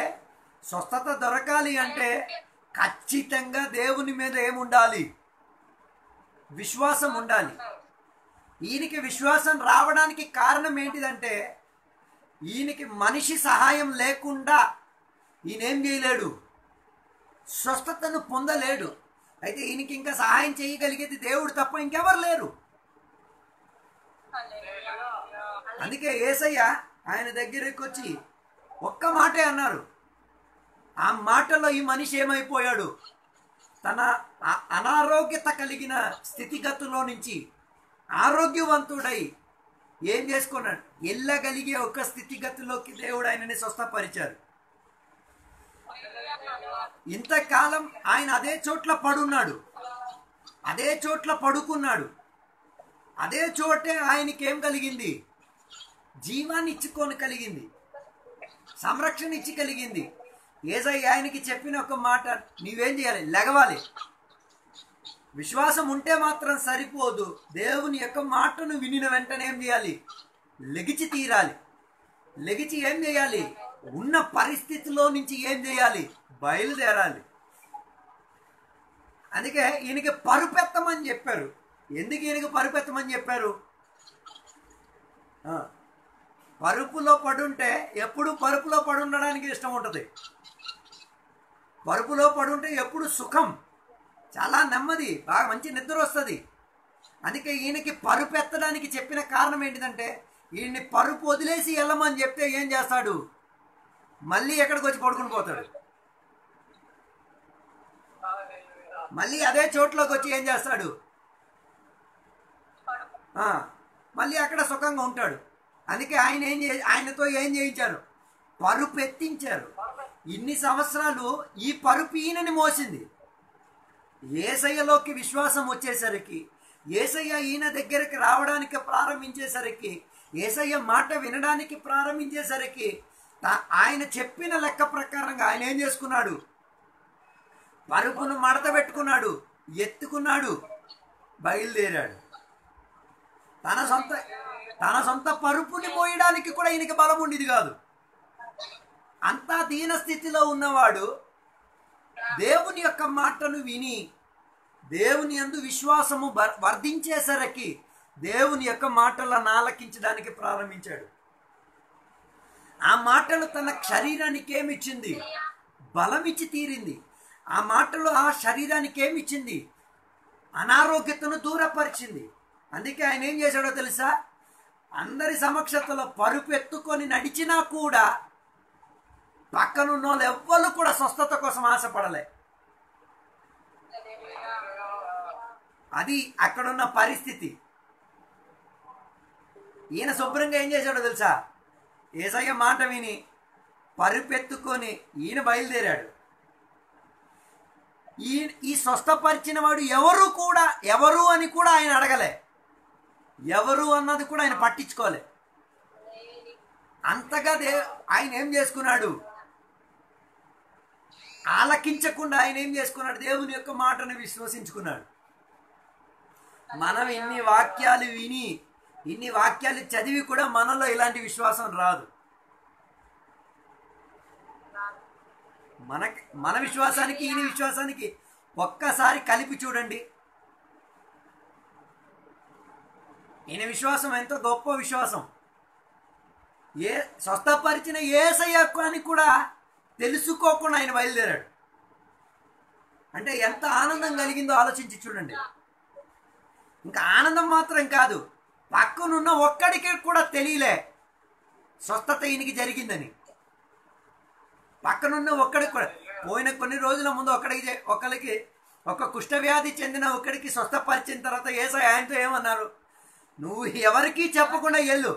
స్వస్థత దొరకాలి అంటే ఖచ్చితంగా దేవుని మీద ఏముండాలి? విశ్వాసం ఉండాలి. ఈయనకి విశ్వాసం రావడానికి కారణం ఏంటిదంటే, ఈయనకి మనిషి సహాయం లేకుండా ఈయనేం చేయలేడు, స్వస్థతను పొందలేడు. అయితే ఈయనకి ఇంకా సహాయం చేయగలిగేది దేవుడు తప్ప ఇంకెవరు లేరు. అందుకే యేసయ్య ఆయన దగ్గరికి వచ్చి ఒక్క మాటే అన్నారు. ఆ మాటలో ఈ మనిషి ఏమైపోయాడు? తన అనారోగ్యత కలిగిన స్థితిగతుల్లో నుంచి ఆరోగ్యవంతుడై ఏం చేసుకున్నాడు? వెళ్ళగలిగే ఒక స్థితిగతిలోకి దేవుడు ఆయనని స్వస్థపరిచారు. ఇంతకాలం ఆయన అదే చోట్ల పడున్నాడు, అదే చోట్ల పడుకున్నాడు. అదే చోటే ఆయనకి ఏం కలిగింది? జీవాన్ని ఇచ్చుకొని కలిగింది, సంరక్షణ ఇచ్చి కలిగింది. యేసయ్య ఆయనకి చెప్పిన ఒక మాట, నీవేం చేయాలి? లెగవాలి. విశ్వాసం ఉంటే మాత్రం సరిపోదు, దేవుని యొక్క మాటను వినిన వెంటనే ఏం చేయాలి? లెగిచి తీరాలి. లెగిచి ఏం చేయాలి? ఉన్న పరిస్థితిలో నుంచి ఏం చేయాలి? బయలుదేరాలి. అందుకే ఈయనకి పరుపెత్తమని చెప్పారు. ఎందుకు ఈయనకి పరుపెత్తమని చెప్పారు? పరుపులో పడుంటే ఎప్పుడు పరుపులో పడుండడానికి ఇష్టం ఉంటుంది. పరుపులో పడుంటే ఎప్పుడు సుఖం, చాలా నెమ్మది, బాగా మంచి నిద్ర వస్తుంది. అందుకే ఈయనకి పరుపు ఎత్తడానికి చెప్పిన కారణం ఏంటిదంటే, ఈయన్ని పరుపు వదిలేసి వెళ్ళమని చెప్తే ఏం చేస్తాడు? మళ్ళీ ఎక్కడికి వచ్చి పడుకుని పోతాడు. మళ్ళీ అదే చోట్లోకి వచ్చి ఏం చేస్తాడు? మళ్ళీ అక్కడ సుఖంగా ఉంటాడు. అందుకే ఆయనతో ఏం చేయించారు? పరుపు ఎత్తించారు. ఇన్ని సంవత్సరాలు ఈ పరుపు ఈయనని మోసింది. యేసయ్యలోకి విశ్వాసం వచ్చేసరికి, యేసయ్య ఈయన దగ్గరికి రావడానికి ప్రారంభించేసరికి, యేసయ్య మాట వినడానికి ప్రారంభించేసరికి, ఆయన చెప్పిన లెక్క ప్రకారంగా ఆయన ఏం చేసుకున్నాడు? పరుపును మడత పెట్టుకున్నాడు, ఎత్తుకున్నాడు, బయలుదేరాడు. తన సొంత పరుపుని మోయడానికి కూడా ఈయనకి బలం ఉండేది కాదు. అంతా దీన స్థితిలో ఉన్నవాడు దేవుని యొక్క మాటను విని దేవుని యందు విశ్వాసము వర్ధించేసరికి దేవుని యొక్క మాటలను ఆలకించడానికి ప్రారంభించాడు. ఆ మాటలు తన శరీరానికి ఏమిచ్చింది? బలమిచ్చి తీరింది. ఆ మాటలు ఆ శరీరానికి ఏమిచ్చింది? అనారోగ్యతను దూరపరిచింది. అందుకే ఆయన ఏం చేశాడో తెలుసా? అందరి సమక్షతలో పరుపు ఎత్తుకొని నడిచినా కూడా పక్కనున్న వాళ్ళు ఎవ్వరు కూడా స్వస్థత కోసం ఆశపడలే. అది అక్కడున్న పరిస్థితి. ఈయన శుభ్రంగా ఏం చేశాడో తెలుసా? యేసయ్య మాట విని పరుపెత్తుకొని ఈయన బయలుదేరాడు. ఈ స్వస్థపరిచిన వాడు ఎవరు అని కూడా ఆయన అడగలే. ఎవరు అన్నది కూడా ఆయన పట్టించుకోలే. అంతగా ఆయన ఏం చేసుకున్నాడు? ఆలకించకుండా ఆయన ఏం చేసుకున్నాడు? దేవుని యొక్క మాటను విశ్వసించుకున్నాడు. మనం ఇన్ని వాక్యాలు విని ఇన్ని వాక్యాలు చదివి కూడా మనలో ఇలాంటి విశ్వాసం రాదు. మన విశ్వాసానికి ఈయన విశ్వాసానికి ఒక్కసారి కలిపి చూడండి. ఈయన విశ్వాసం ఎంతో గొప్ప విశ్వాసం. స్వస్థపరిచిన యేసయ్య అని కూడా తెలుసుకోకుండా ఆయన బయలుదేరాడు. అంటే ఎంత ఆనందం కలిగిందో ఆలోచించి చూడండి. ఇంకా ఆనందం మాత్రం కాదు, పక్కనున్న ఒక్కడికి కూడా తెలియలే స్వస్థత ఈయనకి జరిగిందని. పక్కనున్న ఒక్కడికి కూడా పోయిన కొన్ని రోజుల ముందు ఒకరికి ఒక కుష్ఠవ్యాధి చెందిన ఒక్కడికి స్వస్థపరిచిన తర్వాత యేసయ్య ఆయనతో ఏమన్నారు? నువ్వు ఎవరికీ చెప్పకుండా వెళ్ళు.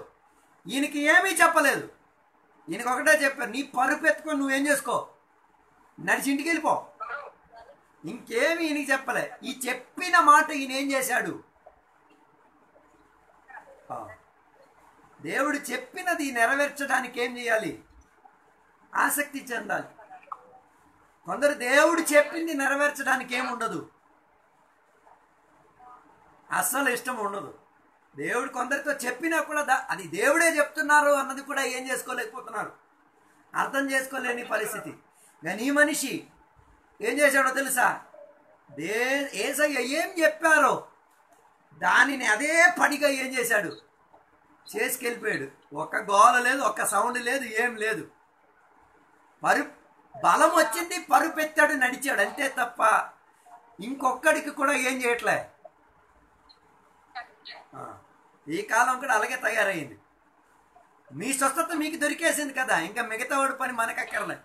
ఈయనకి ఏమీ చెప్పలేదు. ఈయనకి ఒకటే చెప్పారు, నీ పరుపు ఎత్తుకొని నువ్వేం చేసుకో, నడిచి ఇంటికి వెళ్ళిపో. ఇంకేమీ ఈయనకి చెప్పలే. ఈ చెప్పిన మాట ఈయన ఏం చేశాడు? దేవుడు చెప్పినది నెరవేర్చడానికి ఏం చేయాలి? ఆసక్తి చెందాలి. కొందరు దేవుడు చెప్పింది నెరవేర్చడానికి ఏముండదు, అస్సలు ఇష్టం ఉండదు. దేవుడు కొందరితో చెప్పినా కూడా అది దేవుడే చెప్తున్నారు అన్నది కూడా ఏం చేసుకోలేకపోతున్నారు, అర్థం చేసుకోలేని పరిస్థితి. కానీ ఈ మనిషి ఏం చేశాడో తెలుసా? యేసయ్య ఏం చెప్పారో దానిని అదే పనిగా ఏం చేశాడు? చేసుకెళ్ళిపోయాడు. ఒక్క గోల లేదు, ఒక్క సౌండ్ లేదు, ఏం లేదు. బలం వచ్చింది, పరుపెత్తాడు, నడిచాడు అంతే తప్ప ఇంకొక్కడికి కూడా ఏం చేయట్లే. ఈ కాలం కూడా అలాగే తయారైంది. మీ స్వస్థత మీకు దొరికేసింది కదా, ఇంకా మిగతా వాడి పని మనకక్కర్లే.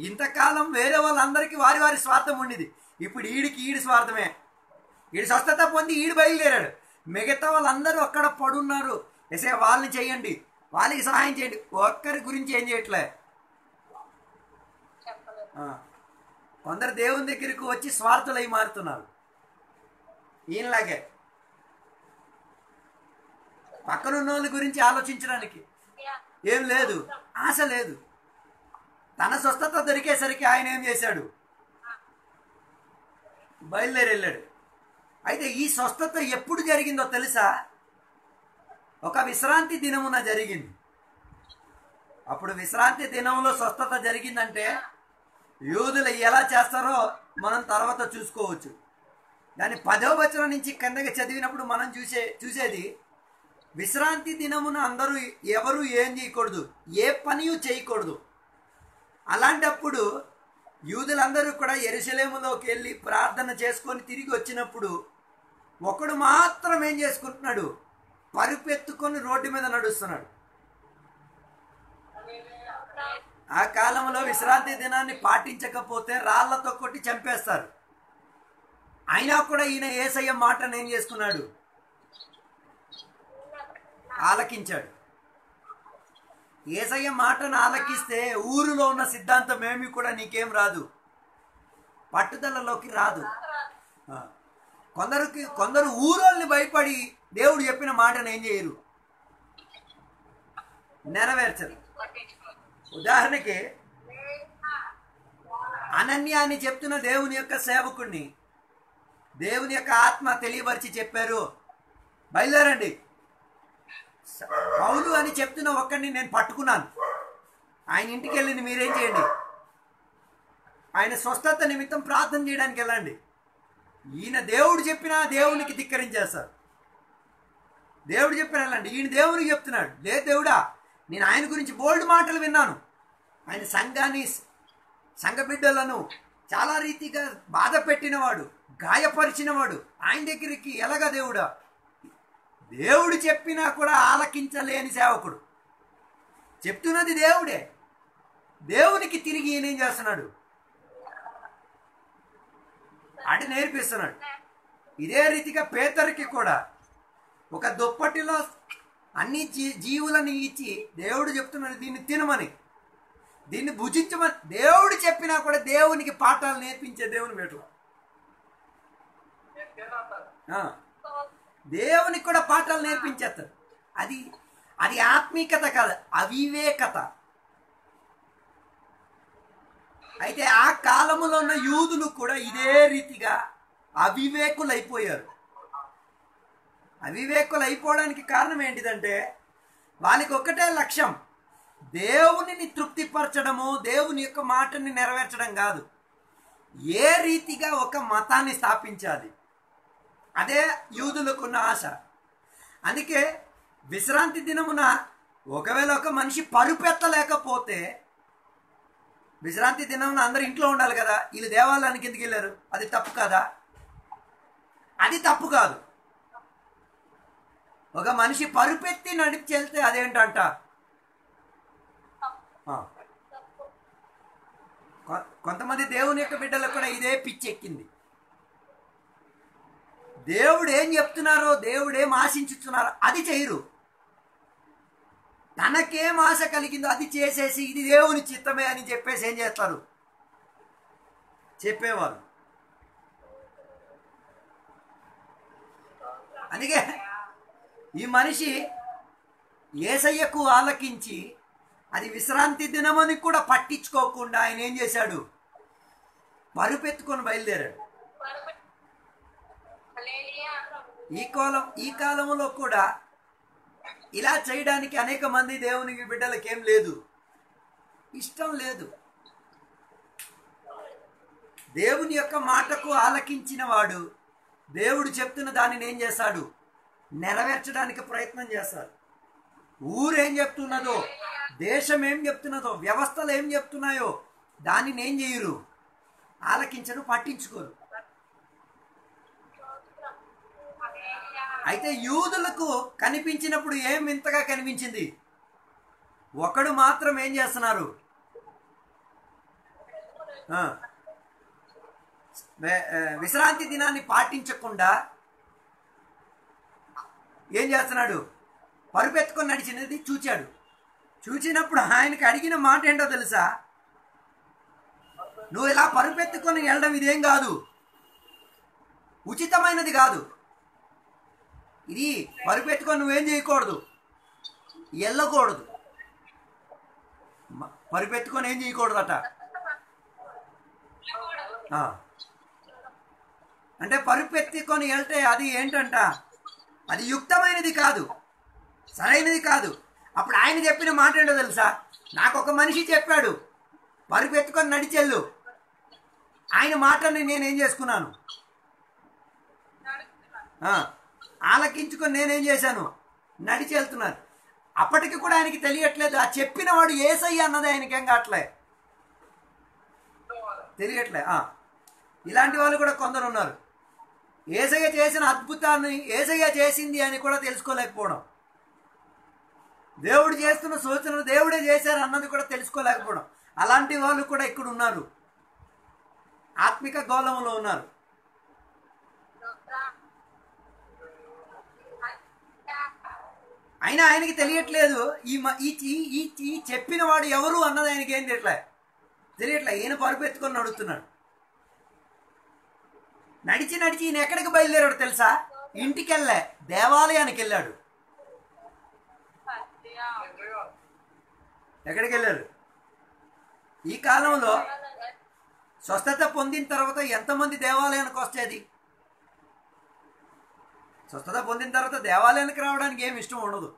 ఇంతకాలం వేరే వాళ్ళందరికీ వారి వారి స్వార్థం ఉండేది. ఇప్పుడు ఈడి స్వార్థమే. ఈడు స్వస్థత పొంది ఈడు బయలుదేరాడు. మిగతా వాళ్ళందరూ అక్కడ పడున్నారు. ఎసే వాళ్ళని చేయండి, వాళ్ళకి సహాయం చేయండి. ఒక్కరి గురించి ఏం చేయట్లే. కొందరు దేవుని దగ్గరికి వచ్చి స్వార్థులై మారుతున్నారు. ఈయనలాగే పక్కనున్న వాళ్ళ గురించి ఆలోచించడానికి ఏం లేదు, ఆశ లేదు. తన స్వస్థత దొరికేసరికి ఆయన ఏం చేశాడు? బయలుదేరి వెళ్ళాడు. అయితే ఈ స్వస్థత ఎప్పుడు జరిగిందో తెలుసా? ఒక విశ్రాంతి దినమున జరిగింది. అప్పుడు విశ్రాంతి దినంలో స్వస్థత జరిగిందంటే యూదులు ఎలా చేస్తారో మనం తర్వాత చూసుకోవచ్చు. దాని 10వ వచనం నుంచి కిందకి చదివినప్పుడు మనం చూసేది విశ్రాంతి దినమున అందరూ ఎవరు ఏం చేయకూడదు, ఏ పని చేయకూడదు. అలాంటప్పుడు యూదులందరూ కూడా యెరూషలేములోకి వెళ్ళి ప్రార్థన చేసుకొని తిరిగి వచ్చినప్పుడు ఒకడు మాత్రం ఏం చేసుకుంటున్నాడు? పరుపెత్తుకొని రోడ్డు మీద నడుస్తున్నాడు. ఆ కాలంలో విశ్రాంతి దినాన్ని పాటించకపోతే రాళ్లతో కొట్టి చంపేస్తారు. అయినా కూడా ఈయన యేసయ్య మాటను ఏం చేసుకున్నాడు? ఆలకించాడు. యేసయ్య మాటను ఆలకిస్తే ఊరిలో ఉన్న సిద్ధాంతం ఏమి కూడా నీకేం రాదు, పట్టుదలలోకి రాదు. కొందరు ఊరోళ్ళని భయపడి దేవుడు చెప్పిన మాటను ఏం చేయరు, నెరవేర్చరు. ఉదాహరణకి అనన్య అని చెప్తున్న దేవుని యొక్క సేవకుడిని దేవుని యొక్క ఆత్మ తెలియపరిచి చెప్పారు, బయలుదేరండి. పౌలు అని చెప్తున్న ఒక్కడిని నేను పట్టుకున్నాను, ఆయన ఇంటికి వెళ్ళింది మీరేం చేయండి, ఆయన స్వస్థత నిమిత్తం ప్రార్థన చేయడానికి వెళ్ళండి. ఈయన దేవుడు చెప్పినా దేవునికి ధిక్కరించేస్తారు. దేవుడు చెప్పిన వెళ్ళండి, ఈయన దేవునికి చెప్తున్నాడు. లేదు దేవుడా, నేను ఆయన గురించి బోల్డ్ మాటలు విన్నాను, ఆయన సంఘ బిడ్డలను చాలా రీతిగా బాధ పెట్టినవాడు, గాయపరిచినవాడు, ఆయన దగ్గరికి ఎలాగా దేవుడా? దేవుడు చెప్పినా కూడా ఆలకించలేని సేవకుడు. చెప్తున్నది దేవుడే, దేవునికి తిరిగి ఈయనేం చేస్తున్నాడు? అది నేర్పిస్తున్నాడు. ఇదే రీతిగా పేతురుకి కూడా ఒక దుప్పటిలో అన్ని జీవులను ఇచ్చి దేవుడు చెప్తున్నాడు దీన్ని తినమని, దీన్ని భుజించమని. దేవుడు చెప్పినా కూడా దేవునికి పాఠాలు నేర్పించే దేవుని వేట. దేవునికి కూడా పాఠాలు నేర్పించేస్తారు. అది ఆత్మీకత కాదు, అవివేకత. అయితే ఆ కాలంలో ఉన్న యూదులు కూడా ఇదే రీతిగా అవివేకులైపోయారు. అవివేకులు అయిపోవడానికి కారణం ఏంటిదంటే వాళ్ళకి ఒక్కటే లక్ష్యం, దేవునిని తృప్తిపరచడము, దేవుని యొక్క మాటని నెరవేర్చడం కాదు, ఏ రీతిగా ఒక మతాన్ని స్థాపించాలి. అదే యూదులకున్న ఆశ. అందుకే విశ్రాంతి దినమున ఒకవేళ ఒక మనిషి పరుపెత్తలేకపోతే, విశ్రాంతి దినమున అందరు ఇంట్లో ఉండాలి కదా, వీళ్ళు దేవాలయానికి ఎందుకు వెళ్ళారు? అది తప్పు కదా? అది తప్పు కాదు. ఒక మనిషి పరుపెత్తి నడిచి వెళ్తే అదేంటంట, కొంతమంది దేవుని యొక్క బిడ్డలకు కూడా ఇదే పిచ్చి ఎక్కింది. దేవుడు ఏం చెప్తున్నారో, దేవుడు ఏం ఆశించుతున్నారో అది చేయరు. తనకేం ఆశ కలిగిందో అది చేసేసి ఇది దేవుని చిత్తమే అని చెప్పేసి ఏం చేస్తారు, చెప్పేవారు. అందుకే ఈ మనిషి యేసయ్యకు ఆలకించి అది విశ్రాంతి దినమని కూడా పట్టించుకోకుండా ఆయన ఏం చేశాడు, పరుపెత్తుకొని బయలుదేరాడు. ఈ కాలంలో కూడా ఇలా చేయడానికి అనేక మంది దేవునికి బిడ్డలకి ఏం లేదు, ఇష్టం లేదు. దేవుని యొక్క మాటకు ఆలకించిన వాడు దేవుడు చెప్తున్న దానిని ఏం చేస్తాడు, నెరవేర్చడానికి ప్రయత్నం చేస్తాడు. ఊరేం చెప్తున్నదో, దేశం ఏం చెప్తున్నదో, వ్యవస్థలు ఏం చెప్తున్నాయో దానిని ఏం చేయరు, ఆలకించరు, పట్టించుకోరు. అయితే యూదులకు కనిపించినప్పుడు ఏం వింతగా కనిపించింది, ఒకడు మాత్రం ఏం చేస్తున్నారు, విశ్రాంతి దినాన్ని పాటించకుండా ఏం చేస్తున్నాడు, పరుపెత్తుకొని నడిచినది చూచాడు. చూచినప్పుడు ఆయనకి అడిగిన మాట ఏంటో తెలుసా, నువ్వు ఇలా పరుపెత్తుకొని వెళ్ళడం ఇదేం కాదు, ఉచితమైనది కాదు. ఇది పరుపెత్తుకొని నువ్వేం చేయకూడదు, వెళ్ళకూడదు. పరుపెత్తుకొని ఏం చేయకూడదట అంటే పరుపెత్తుకొని వెళ్తే అది ఏంటంట, అది యుక్తమైనది కాదు, సరైనది కాదు. అప్పుడు ఆయన చెప్పిన మాట ఏంటో తెలుసా, నాకు ఒక మనిషి చెప్పాడు పరుపెత్తుకొని నడిచెళ్ళు, ఆయన మాటని నేనేం చేసుకున్నాను, ఆలకించుకొని నేనేం చేశాను, నడిచి వెళ్తున్నాను. అప్పటికి కూడా ఆయనకి తెలియట్లేదు, ఆ చెప్పిన వాడు యేసయ్య అన్నది ఆయనకేం కావట్లే, తెలియట్లే. ఇలాంటి వాళ్ళు కూడా కొందరు ఉన్నారు. యేసయ్య చేసిన అద్భుతాన్ని యేసయ్య చేసింది అని కూడా తెలుసుకోలేకపోవడం, దేవుడు చేస్తున్న సూచనలు దేవుడే చేశారు అన్నది కూడా తెలుసుకోలేకపోవడం, అలాంటి వాళ్ళు కూడా ఇక్కడ ఉన్నారు, ఆత్మిక గోళంలో ఉన్నారు. అయినా ఆయనకి తెలియట్లేదు ఈ చెప్పిన వాడు ఎవరు అన్నది ఆయనకి ఏం తెలియట్లే. ఈయన పరుపెత్తుకొని నడుస్తున్నాడు. నడిచి ఈయన ఎక్కడికి బయలుదేరాడు తెలుసా, ఇంటికి వెళ్ళే, దేవాలయానికి వెళ్ళాడు. ఎక్కడికి వెళ్ళాడు? ఈ కాలంలో స్వస్థత పొందిన తర్వాత ఎంతమంది దేవాలయానికి వస్తేది, స్వస్థత పొందిన తర్వాత దేవాలయానికి రావడానికి ఏమి ఇష్టం ఉండదు,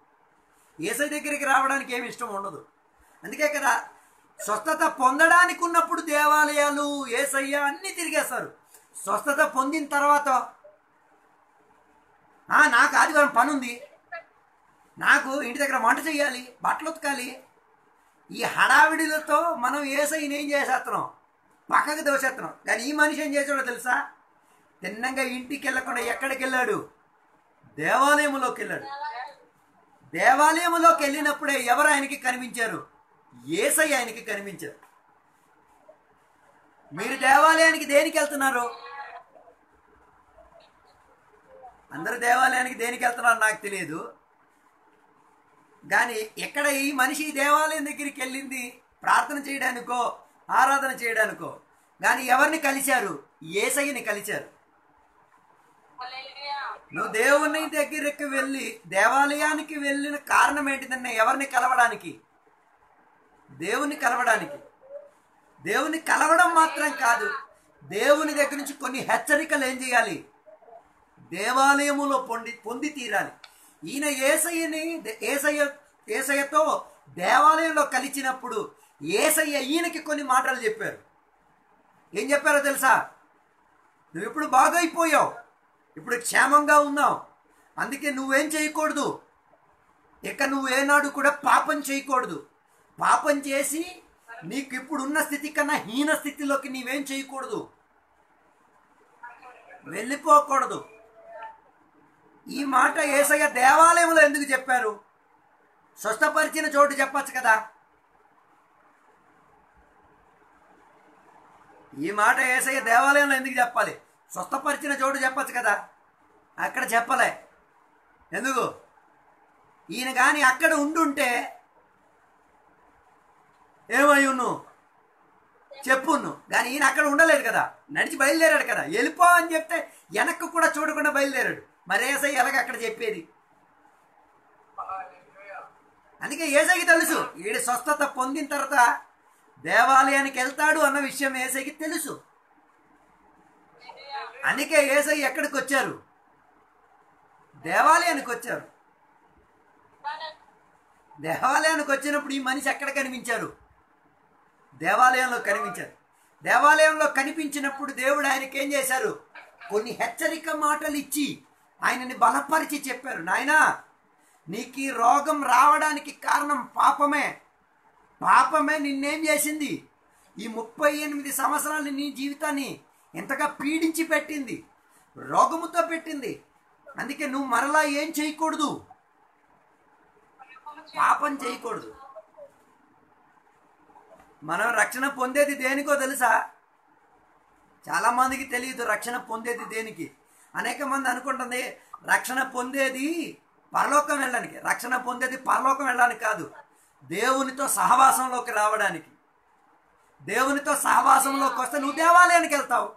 యేసయ్య దగ్గరికి రావడానికి ఏమి ఇష్టం ఉండదు. అందుకే కదా స్వస్థత పొందడానికి ఉన్నప్పుడు దేవాలయాలు, యేసయ్య అన్నీ తిరిగేస్తారు. స్వస్థత పొందిన తర్వాత నాకు ఆదివారం పని ఉంది, నాకు ఇంటి దగ్గర వంట చేయాలి, బట్టలు ఉతకాలి, ఈ హడావిడిలతో మనం యేసయ్యని ఏం చేసేస్తున్నాం, పక్కకు దోసేస్తున్నాం. కానీ ఈ మనిషి ఏం చేసాడో తెలుసా, తిన్నంగా ఇంటికి వెళ్ళకుండా ఎక్కడికి వెళ్ళాడు, దేవాలయంలోకి వెళ్ళాడు. దేవాలయంలోకి వెళ్ళినప్పుడే ఎవరు ఆయనకి కనిపించారు, యేసయ్య ఆయనకి కనిపించారు. మీరు దేవాలయానికి దేనికి వెళ్తున్నారు? అందరు దేవాలయానికి దేనికి వెళ్తున్నారు నాకు తెలియదు, కానీ ఎక్కడ ఈ మనిషి దేవాలయం దగ్గరికి వెళ్ళింది ప్రార్థన చేయడానికో ఆరాధన చేయడానికో, కానీ ఎవరిని కలిశారు, యేసయ్యని కలిశారు. నువ్వు దేవుని దగ్గరికి వెళ్ళి దేవాలయానికి వెళ్ళిన కారణం ఏంటిదన్న? ఎవరిని కలవడానికి? దేవుని కలవడానికి. దేవుని కలవడం మాత్రం కాదు, దేవుని దగ్గర నుంచి కొన్ని హెచ్చరికలు ఏం చేయాలి? దేవాలయములో పొంది తీరాలి. ఈయన ఏసయ్యతో దేవాలయంలో కలిసినప్పుడు ఏసయ్య ఈయనకి కొన్ని మాటలు చెప్పారు. ఏం చెప్పారో తెలుసా? నువ్వు ఇప్పుడు బాగైపోయావు, ఇప్పుడు క్షేమంగా ఉన్నావు, అందుకే నువ్వేం చేయకూడదు, ఇక నువ్వేనాడు కూడా పాపం చేయకూడదు. పాపం చేసి నీకు ఇప్పుడున్న స్థితి కన్నా హీన స్థితిలోకి నీవేం చేయకూడదు, వెళ్ళిపోకూడదు. ఈ మాట యేసయ్య దేవాలయంలో ఎందుకు చెప్పారు? స్వస్థపరిచిన చోటు చెప్పచ్చు కదా. ఈ మాట యేసయ్య దేవాలయంలో ఎందుకు చెప్పాలి? స్వస్థపరిచిన చోటు చెప్పచ్చు కదా, అక్కడ చెప్పలే. ఎందుకు? ఈయన కానీ అక్కడ ఉండుంటే ఏమయ్యును చెప్పును, కానీ ఈయన అక్కడ ఉండలేదు కదా, నడిచి బయలుదేరాడు కదా. వెళ్ళిపో అని చెప్తే వెనక్కు కూడా చూడకుండా బయలుదేరాడు. మరి యేసయ్య ఎలాగ అక్కడ చెప్పేది? అందుకే యేసయ్యకి తెలుసు ఈడు స్వస్థత పొందిన తర్వాత దేవాలయానికి వెళ్తాడు అన్న విషయం యేసయ్యకి తెలుసు. అందుకే యేసయ్య ఎక్కడికి వచ్చారు? దేవాలయానికి వచ్చారు. దేవాలయానికి వచ్చినప్పుడు ఈ మనిషి ఎక్కడ కనిపించారు? దేవాలయంలో కనిపించారు. దేవాలయంలో కనిపించినప్పుడు దేవుడు ఆయనకి ఏం చేశారు? కొన్ని హెచ్చరిక మాటలు ఇచ్చి ఆయనని బలపరిచి చెప్పారు, నాయనా నీకు ఈ రోగం రావడానికి కారణం పాపమే. పాపమే నిన్నేం చేసింది? ఈ 38 సంవత్సరాలు నీ జీవితాన్ని ఎంతగా పీడించి పెట్టింది, రోగముతో పెట్టింది. అందుకే నువ్వు మరలా ఏం చేయకూడదు, పాపం చేయకూడదు. మనం రక్షణ పొందేది దేనికో తెలుసా? చాలా మందికి తెలియదు రక్షణ పొందేది దేనికి. అనేక మంది అనుకుంటుంది రక్షణ పొందేది పరలోకం వెళ్ళడానికి. రక్షణ పొందేది పరలోకం వెళ్ళడానికి కాదు, దేవునితో సహవాసంలోకి రావడానికి. దేవునితో సహవాసంలోకి వస్తే నువ్వు దేవాలయానికి వెళ్తావు.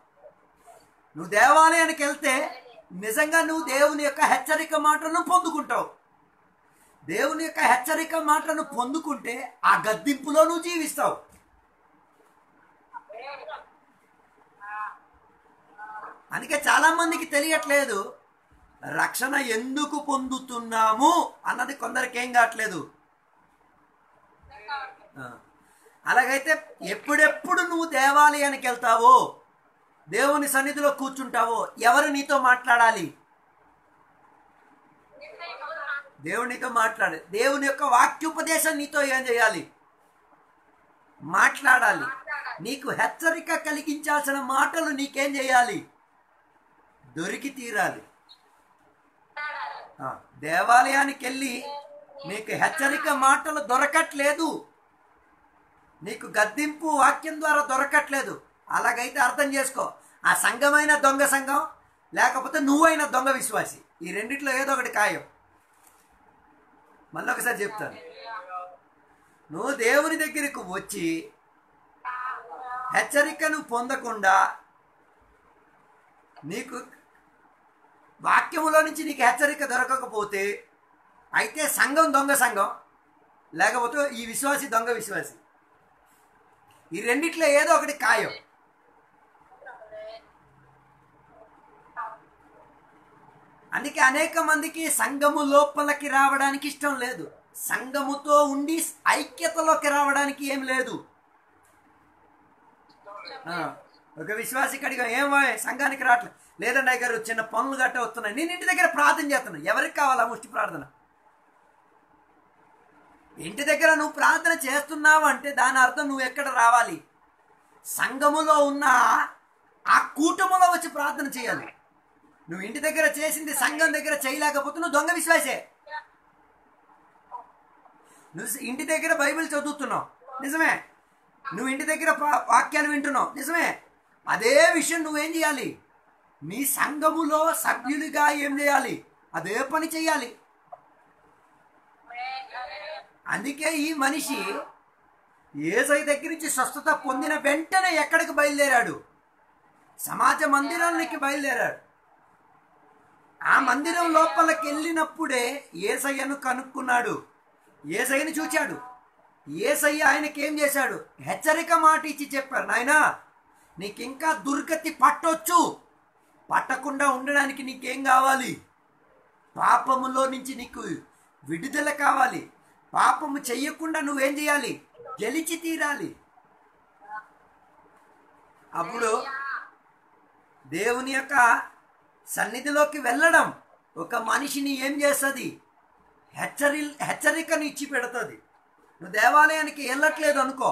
నువ్వు దేవాలయానికి వెళ్తే నిజంగా నువ్వు దేవుని యొక్క హెచ్చరిక మాటలను పొందుకుంటావు. దేవుని యొక్క హెచ్చరిక మాటలను పొందుకుంటే ఆ గద్దింపులో నువ్వు జీవిస్తావు. అందుకే చాలా మందికి తెలియట్లేదు రక్షణ ఎందుకు పొందుతున్నాము అన్నది. కొందరికి ఏం కావట్లేదు. అలాగైతే ఎప్పుడెప్పుడు నువ్వు దేవాలయానికి వెళ్తావో, దేవుని సన్నిధిలో కూర్చుంటావో, ఎవరు నీతో మాట్లాడాలి? దేవుడు నీతో మాట్లాడాలి. దేవుని యొక్క వాక్యోపదేశం నీతో ఏం చేయాలి? మాట్లాడాలి. నీకు హెచ్చరిక కలిగించాల్సిన మాటలు నీకేం చేయాలి? దొరికి తీరాలి. దేవాలయానికి వెళ్ళి నీకు హెచ్చరిక మాటలు దొరకట్లేదు, నీకు గద్దింపు వాక్యం ద్వారా దొరకట్లేదు. అలాగైతే అర్థం చేసుకో, ఆ సంఘమైన దొంగ సంఘం, లేకపోతే నువ్వైనా దొంగ విశ్వాసి. ఈ రెండిట్లో ఏదో ఒకటి ఖాయం. మళ్ళీ ఒకసారి చెప్తాను, నువ్వు దేవుని దగ్గరకు వచ్చి హెచ్చరికను పొందకుండా, నీకు వాక్యములో నుంచి నీకు హెచ్చరిక దొరకకపోతే అయితే సంఘం దొంగ సంఘం, లేకపోతే ఈ విశ్వాసి దొంగ విశ్వాసి. ఈ రెండిట్లో ఏదో ఒకటి ఖాయం. అందుకే అనేక మందికి సంఘము లోపలికి రావడానికి ఇష్టం లేదు, సంఘముతో ఉండి ఐక్యతలోకి రావడానికి ఏం లేదు. ఒక విశ్వాసి కడిగా ఏమో సంఘానికి రావట్లేదు, లేదండి అయ్య గారు చిన్న పనులు గట్ట వస్తున్నాయి, నేను ఇంటి దగ్గర ప్రార్థన చేస్తున్నాను. ఎవరికి కావాలా ముష్టి ప్రార్థన? ఇంటి దగ్గర నువ్వు ప్రార్థన చేస్తున్నావు అంటే దాని అర్థం నువ్వు ఎక్కడ రావాలి? సంఘములో ఉన్న ఆ కూటములో వచ్చి ప్రార్థన చేయాలి. నువ్వు ఇంటి దగ్గర చేసింది సంఘం దగ్గర చేయలేకపోతే నువ్వు దొంగ విశ్వాసే. నువ్వు ఇంటి దగ్గర బైబిల్ చదువుతున్నావు నిజమే, నువ్వు ఇంటి దగ్గర వాక్యాలు వింటున్నావు నిజమే, అదే విషయం నువ్వేం చేయాలి? నీ సంఘములో సభ్యులుగా ఏం చేయాలి? అదే పని చేయాలి. అందుకే ఈ మనిషి యేసయ్య దగ్గర నుంచి స్వస్థత పొందిన వెంటనే ఎక్కడికి బయలుదేరాడు? సమాజ మందిరానికి బయలుదేరాడు. ఆ మందిరం లోపలికి వెళ్ళినప్పుడే యేసయ్యను కనుక్కున్నాడు, యేసయ్యను చూచాడు. యేసయ్య ఆయనకి ఏం చేశాడు? హెచ్చరిక మాట ఇచ్చి చెప్పారు, నాయనా నీకింకా దుర్గతి పట్టొచ్చు, పట్టకుండా ఉండడానికి నీకేం కావాలి? పాపములో నుంచి నీకు విడుదల కావాలి. పాపము చెయ్యకుండా నువ్వేం చేయాలి? గెలిచి తీరాలి. అప్పుడు దేవుని యొక్క సన్నిధిలోకి వెళ్ళడం ఒక మనిషిని ఏం చేస్తుంది? హెచ్చరికను ఇచ్చి పెడుతుంది. నువ్వు దేవాలయానికి వెళ్ళట్లేదు అనుకో,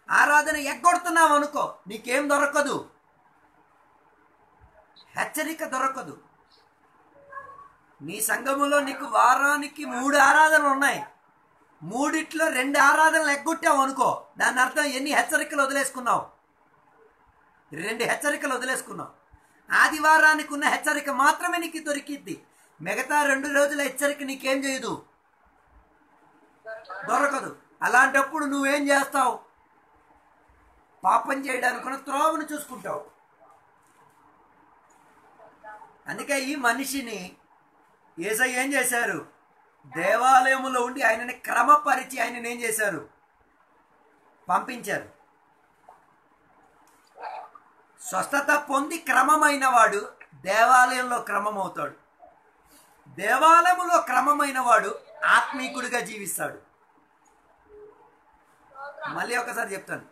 ఆరాధన ఎగ్గొడుతున్నావు అనుకో, నీకేం దొరకదు? హెచ్చరిక దొరకదు. నీ సంఘములో నీకు వారానికి 3 ఆరాధనలు ఉన్నాయి, 3 2 ఆరాధనలు ఎగ్గొట్టావు అనుకో, దాని అర్థం ఎన్ని హెచ్చరికలు వదిలేసుకున్నావు? 2 హెచ్చరికలు వదిలేసుకున్నావు. ఆదివారానికి ఉన్న హెచ్చరిక మాత్రమే నీకు దొరికిద్ది. మిగతా 2 రోజుల హెచ్చరిక నీకేం చేయదు? దొరకదు. అలాంటప్పుడు నువ్వేం చేస్తావు? పాపం చేయడానికి త్రోవను చూసుకుంటావు. అందుకే ఈ మనిషిని యేసయ్య ఏం చేశారు? దేవాలయములో ఉండి ఆయనని క్రమపరిచి ఆయనని ఏం చేశారు? పంపించారు. స్వస్థత పొంది క్రమమైన వాడు దేవాలయంలో క్రమమవుతాడు. దేవాలయములో క్రమమైన వాడు ఆత్మీకుడిగా జీవిస్తాడు. మళ్ళీ ఒకసారి చెప్తాను,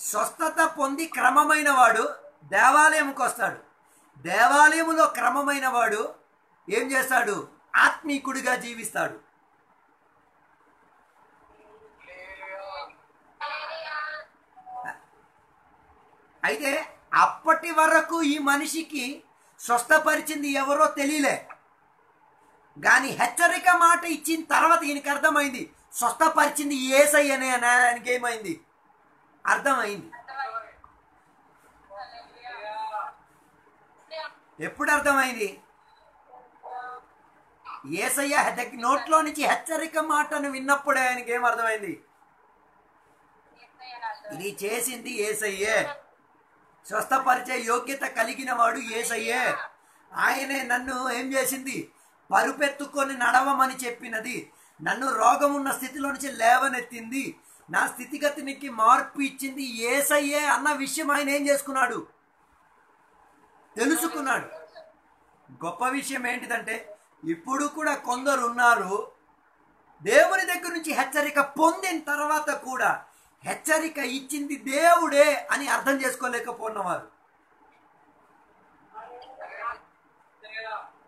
స్వస్థత పొంది క్రమమైన వాడు దేవాలయంకి వస్తాడు. దేవాలయములో క్రమమైన వాడు ఏం చేస్తాడు? ఆత్మీకుడిగా జీవిస్తాడు. అయితే అప్పటి వరకు ఈ మనిషికి స్వస్థపరిచింది ఎవరో తెలియలే, కానీ హెచ్చరిక మాట ఇచ్చిన తర్వాత ఈయనకి అర్థమైంది స్వస్థపరిచింది యేసయ్యనే అని. ఆయనకి ఏమైంది? అర్థమైంది. ఎప్పుడు అర్థమైంది? యేసయ్య నోట్లో నుంచి హెచ్చరిక మాటను విన్నప్పుడే ఆయనకి ఏం అర్థమైంది? ఇది చేసింది యేసయ్యే, స్వస్థపరిచే యోగ్యత కలిగిన వాడు యేసయ్యే. ఆయనే నన్ను ఏం చేసింది? పరుపెత్తుకొని నడవమని చెప్పినది, నన్ను రోగమున్న స్థితిలో నుంచి లేవనెత్తింది, నా స్థితిగతినికి మార్పు ఇచ్చింది యేసయ్యే అన్న విషయం ఆయన ఏం చేసుకున్నాడు? తెలుసుకున్నాడు. గొప్ప విషయం ఏంటిదంటే ఇప్పుడు కూడా కొందరు ఉన్నారు దేవుని దగ్గర నుంచి హెచ్చరిక పొందిన తర్వాత కూడా హెచ్చరిక ఇచ్చింది దేవుడే అని అర్థం చేసుకోలేకపోయినవారు.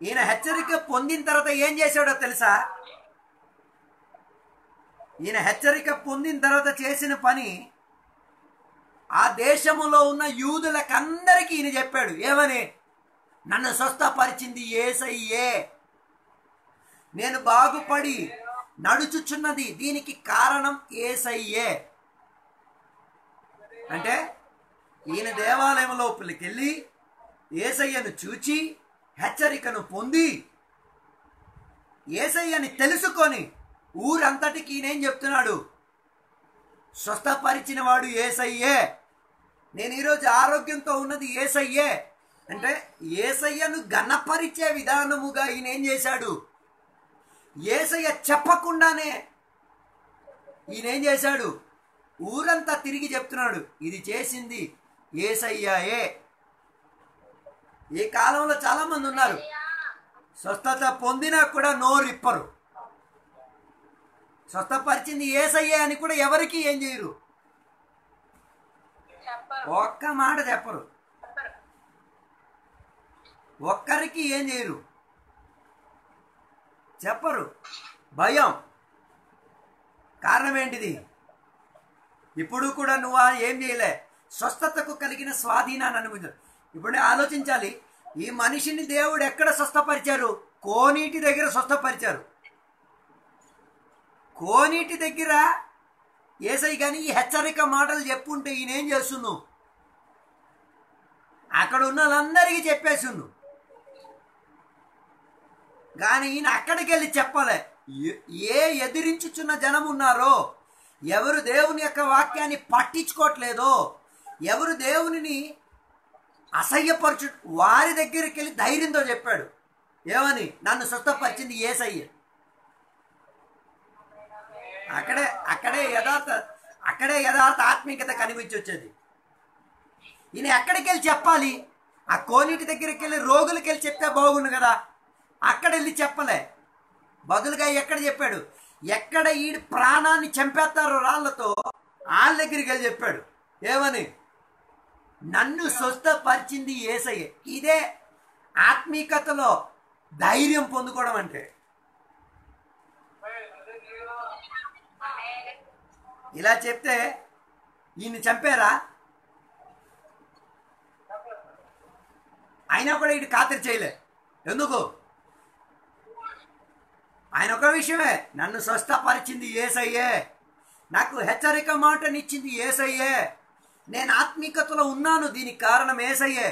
ఈయన హెచ్చరిక పొందిన తర్వాత ఏం చేశాడో తెలుసా? ఈయన హెచ్చరిక పొందిన తర్వాత చేసిన పని ఆ దేశములో ఉన్న యూదులకందరికీ ఈయన చెప్పాడు. ఏమని? నన్ను స్వస్థపరిచింది యేసయ్యే, నేను బాగుపడి నడుచుచున్నది దీనికి కారణం యేసయ్యే. అంటే ఈయన దేవాలయం లోపలికి వెళ్ళి యేసయ్యను చూచి హెచ్చరికను పొంది యేసయ్యని తెలుసుకొని ఊరంతటికి ఈయనేం చెప్తున్నాడు? స్వస్థపరిచిన వాడు యేసయ్యే, నేను ఈరోజు ఆరోగ్యంతో ఉన్నది యేసయ్యే. అంటే యేసయ్యను ఘనపరిచే విధానముగా ఈయన ఏం చేశాడు? యేసయ్య చెప్పకుండానే ఈయన ఏం చేశాడు? ఊరంతా తిరిగి చెప్తున్నాడు, ఇది చేసింది యేసయ్యే. ఈ కాలంలో చాలా మంది ఉన్నారు, స్వస్థత పొందినా కూడా నోరిప్పరు. స్వస్థపరిచింది యేసయ్యే అని కూడా ఎవరికి ఏం చేయరు, ఒక్క మాట చెప్పరు, ఒక్కరికి ఏం చేయరు, చెప్పరు. భయం. కారణం ఏంటిది? ఇప్పుడు కూడా నువ్వు ఏం చేయలే, స్వస్థతకు కలిగిన స్వాధీనాన్ని అనుభవించారు. ఇప్పుడు ఆలోచించాలి, ఈ మనిషిని దేవుడు ఎక్కడ స్వస్థపరిచారు? కోనీటి దగ్గర స్వస్థపరిచారు. కోనీటి దగ్గర యేసయ్య కానీ ఈ హెచ్చరిక మాటలు చెప్పుంటే ఈయనేం చేస్తున్నావు? అక్కడ ఉన్న వాళ్ళందరికీ చెప్పేస్తున్నావు. కానీ ఈయన అక్కడికి వెళ్ళి చెప్పలే. ఏ ఎదిరించుచున్న జనం ఉన్నారో, ఎవరు దేవుని యొక్క వాక్యాన్ని పట్టించుకోవట్లేదో, ఎవరు దేవునిని అసహ్యపరచు వారి దగ్గరికి వెళ్ళి ధైర్యంతో చెప్పాడు. ఏమని? నన్ను స్వస్థపరిచింది యేసయ్య. అక్కడే యథార్థ ఆత్మీయత కనిపించి వచ్చేది. ఈయన ఎక్కడికి వెళ్ళి చెప్పాలి? ఆ కోనేటి దగ్గరికి వెళ్ళి రోగులకి వెళ్ళి చెప్తే బాగుండు కదా. అక్కడ వెళ్ళి చెప్పలే. బదులుగా ఎక్కడ చెప్పాడు? ఎక్కడ ఈ ప్రాణాన్ని చంపేస్తారో రాళ్లతో వాళ్ళ దగ్గరికి వెళ్ళి చెప్పాడు. ఏమని? నన్ను స్వస్థపరిచింది యేసయ్య. ఇదే ఆత్మీయతలో ధైర్యం పొందుకోవడం అంటే. ఇలా చెప్తే ఈయన్ని చంపారా? అయినా కూడా వీడు ఖాతరు చేయలే. ఎందుకు? ఆయన ఒక విషయమే, నన్ను స్వస్థపరిచింది యేసయ్యే, నాకు హెచ్చరిక మాటనిచ్చింది యేసయ్యే, నేను ఆత్మీయతలో ఉన్నాను, దీనికి కారణం యేసయ్యే.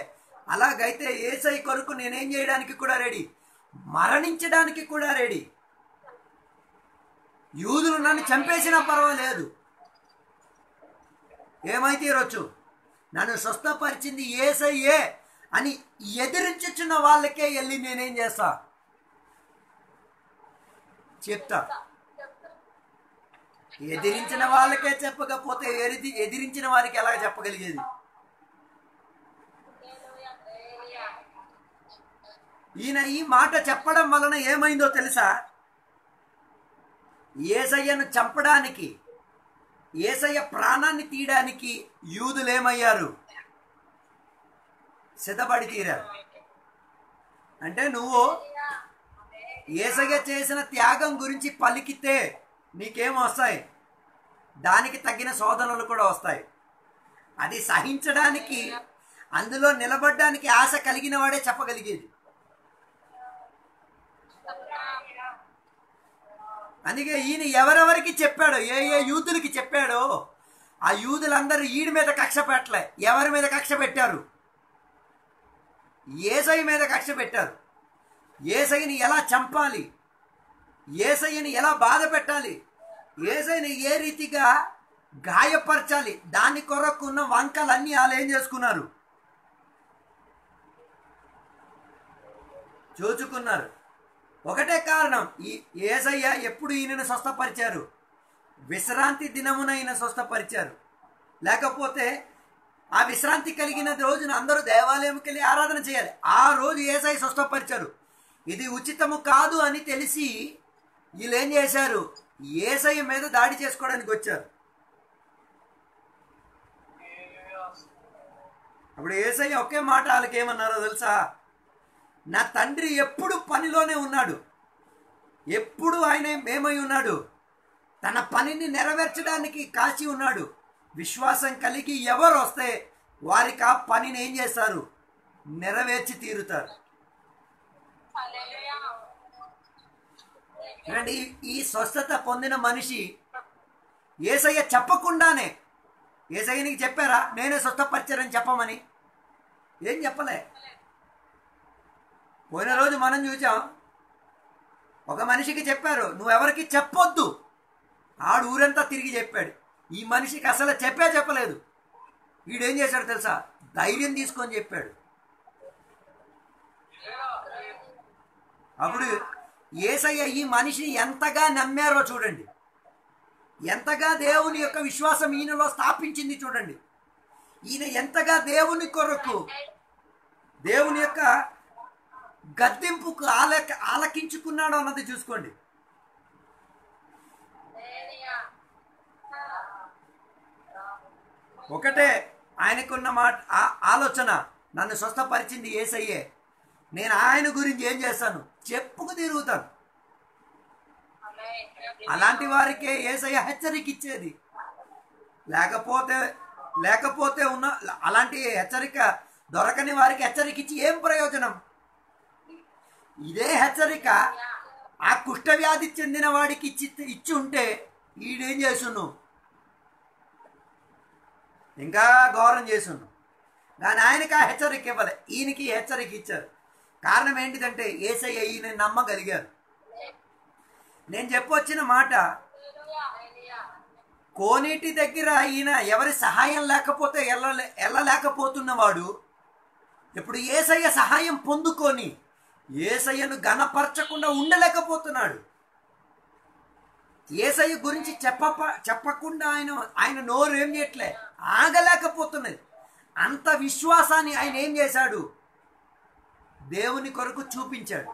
అలాగైతే యేసయ్య కొరకు నేనేం చేయడానికి కూడా రెడీ, మరణించడానికి కూడా రెడీ. యూదులు నన్ను చంపేసినా పర్వాలేదు, ఏమైతే ఈరోజు నన్ను స్వస్థపరిచింది యేసయ్యే అని ఎదిరించుచున్న వాళ్ళకే వెళ్ళి నేనేం చేస్తా? చెప్తా. ఎదిరించిన వాళ్ళకే చెప్పకపోతే ఎదిరించిన వారికి ఎలా చెప్పగలిగేది? ఈయన ఈ మాట చెప్పడం వలన ఏమైందో తెలుసా? యేసయ్యను చంపడానికి, యేసయ్య ప్రాణాన్ని తీయడానికి యూదులు ఏమయ్యారు? సిద్ధపడి తీరారు. అంటే నువ్వు యేసయ్య చేసిన త్యాగం గురించి పలికితే నీకేం వస్తాయి? దానికి తగిన శోధనలు కూడా వస్తాయి. అది సహించడానికి, అందులో నిలబడడానికి ఆశ కలిగిన వాడే చెప్పగలిగేది. అందుకే ఈయన ఎవరెవరికి చెప్పాడో, ఏ ఏ యూదులకి చెప్పాడో ఆ యూదులందరూ ఈడి మీద కక్ష పెట్టలే. ఎవరి మీద కక్ష పెట్టారు? యేసయ్య మీద కక్ష పెట్టారు. యేసయ్యని ఎలా చంపాలి, యేసయ్యని ఎలా బాధ పెట్టాలి, యేసయ్యని ఏ రీతిగా గాయపరచాలి, దాని కొరకు ఉన్న వంకలన్నీ వాళ్ళు ఏం చేసుకున్నారు? చూచుకున్నారు. ఒకటే కారణం, ఈ యేసయ్య ఎప్పుడు ఈయనను స్వస్థపరిచారు? విశ్రాంతి దినమున ఈయన స్వస్థపరిచారు. లేకపోతే ఆ విశ్రాంతి కలిగిన రోజున అందరూ దేవాలయంకి వెళ్ళి ఆరాధన చేయాలి. ఆ రోజు యేసయ్య స్వస్థపరిచారు. ఇది ఉచితము కాదు అని తెలిసి వీళ్ళు ఏం చేశారు? యేసయ్య మీద దాడి చేసుకోవడానికి వచ్చారు. అప్పుడు యేసయ్య ఒకే మాట వాళ్ళకి ఏమన్నారో తెలుసా? నా తండ్రి ఎప్పుడు పనిలోనే ఉన్నాడు, ఎప్పుడు ఆయన ఏమై ఉన్నాడు? తన పనిని నెరవేర్చడానికి కాచి ఉన్నాడు. విశ్వాసం కలిగి ఎవరు వస్తే వారికి ఆ పనిని ఏం చేస్తారు? నెరవేర్చి తీరుతారు. చూడండి, ఈ స్వస్థత పొందిన మనిషి యేసయ్య చెప్పకుండానే, యేసయ్య నీకు చెప్పారా నేనే స్వస్థపరిచారని చెప్పమని? ఏం చెప్పలే. పోయిన రోజు మనం చూసాం, ఒక మనిషికి చెప్పారు నువ్వెవరికి చెప్పొద్దు, ఆడు ఊరంతా తిరిగి చెప్పాడు. ఈ మనిషికి అసలు చెప్పలేదు. వీడేం చేశాడు తెలుసా? ధైర్యం తీసుకొని చెప్పాడు. అప్పుడు యేసయ్య ఈ మనిషిని ఎంతగా నమ్మారో చూడండి, ఎంతగా దేవుని యొక్క విశ్వాసం ఈయనలో స్థాపించింది చూడండి. ఈయన ఎంతగా దేవుని కొరకు, దేవుని యొక్క గద్దింపుకు ఆలకించుకున్నాడు అన్నది చూసుకోండి. ఒకటే ఆయనకున్న మాట, ఆలోచన, నన్ను స్వస్థపరిచింది యేసయ్యే, నేను ఆయన గురించి ఏం చేస్తాను? చెప్పుకు తిరుగుతాను. అలాంటి వారికే యేసయ్య హెచ్చరిక ఇచ్చేది. లేకపోతే ఉన్న అలాంటి హెచ్చరిక దొరకని వారికి హెచ్చరిక ఇచ్చి ఏం ప్రయోజనం? ఇదే హెచ్చరిక ఆ కుష్ఠవ్యాధి చెందిన వాడికి ఇచ్చి ఉంటే ఈడేం చేసును? ఇంకా ఘోరం చేసును. కానీ ఆయనకి ఆ హెచ్చరిక ఇవ్వలే, ఈయనకి హెచ్చరిక ఇచ్చారు. కారణం ఏంటిదంటే యేసయ్య ఈయన నమ్మగలిగారు. నేను చెప్పొచ్చిన మాట, కోనేటి దగ్గర ఈయన ఎవరి సహాయం లేకపోతే వెళ్ళలేకపోతున్నవాడు ఇప్పుడు యేసయ్య సహాయం పొందుకొని యేసయ్యను ఘనపరచకుండా ఉండలేకపోతున్నాడు. యేసయ్య గురించి చెప్పకుండా ఆయన నోరు ఏం చేయట్లే, ఆగలేకపోతున్నది. అంత విశ్వాసాన్ని ఆయన ఏం చేశాడు, దేవుని కొరకు చూపించాడు.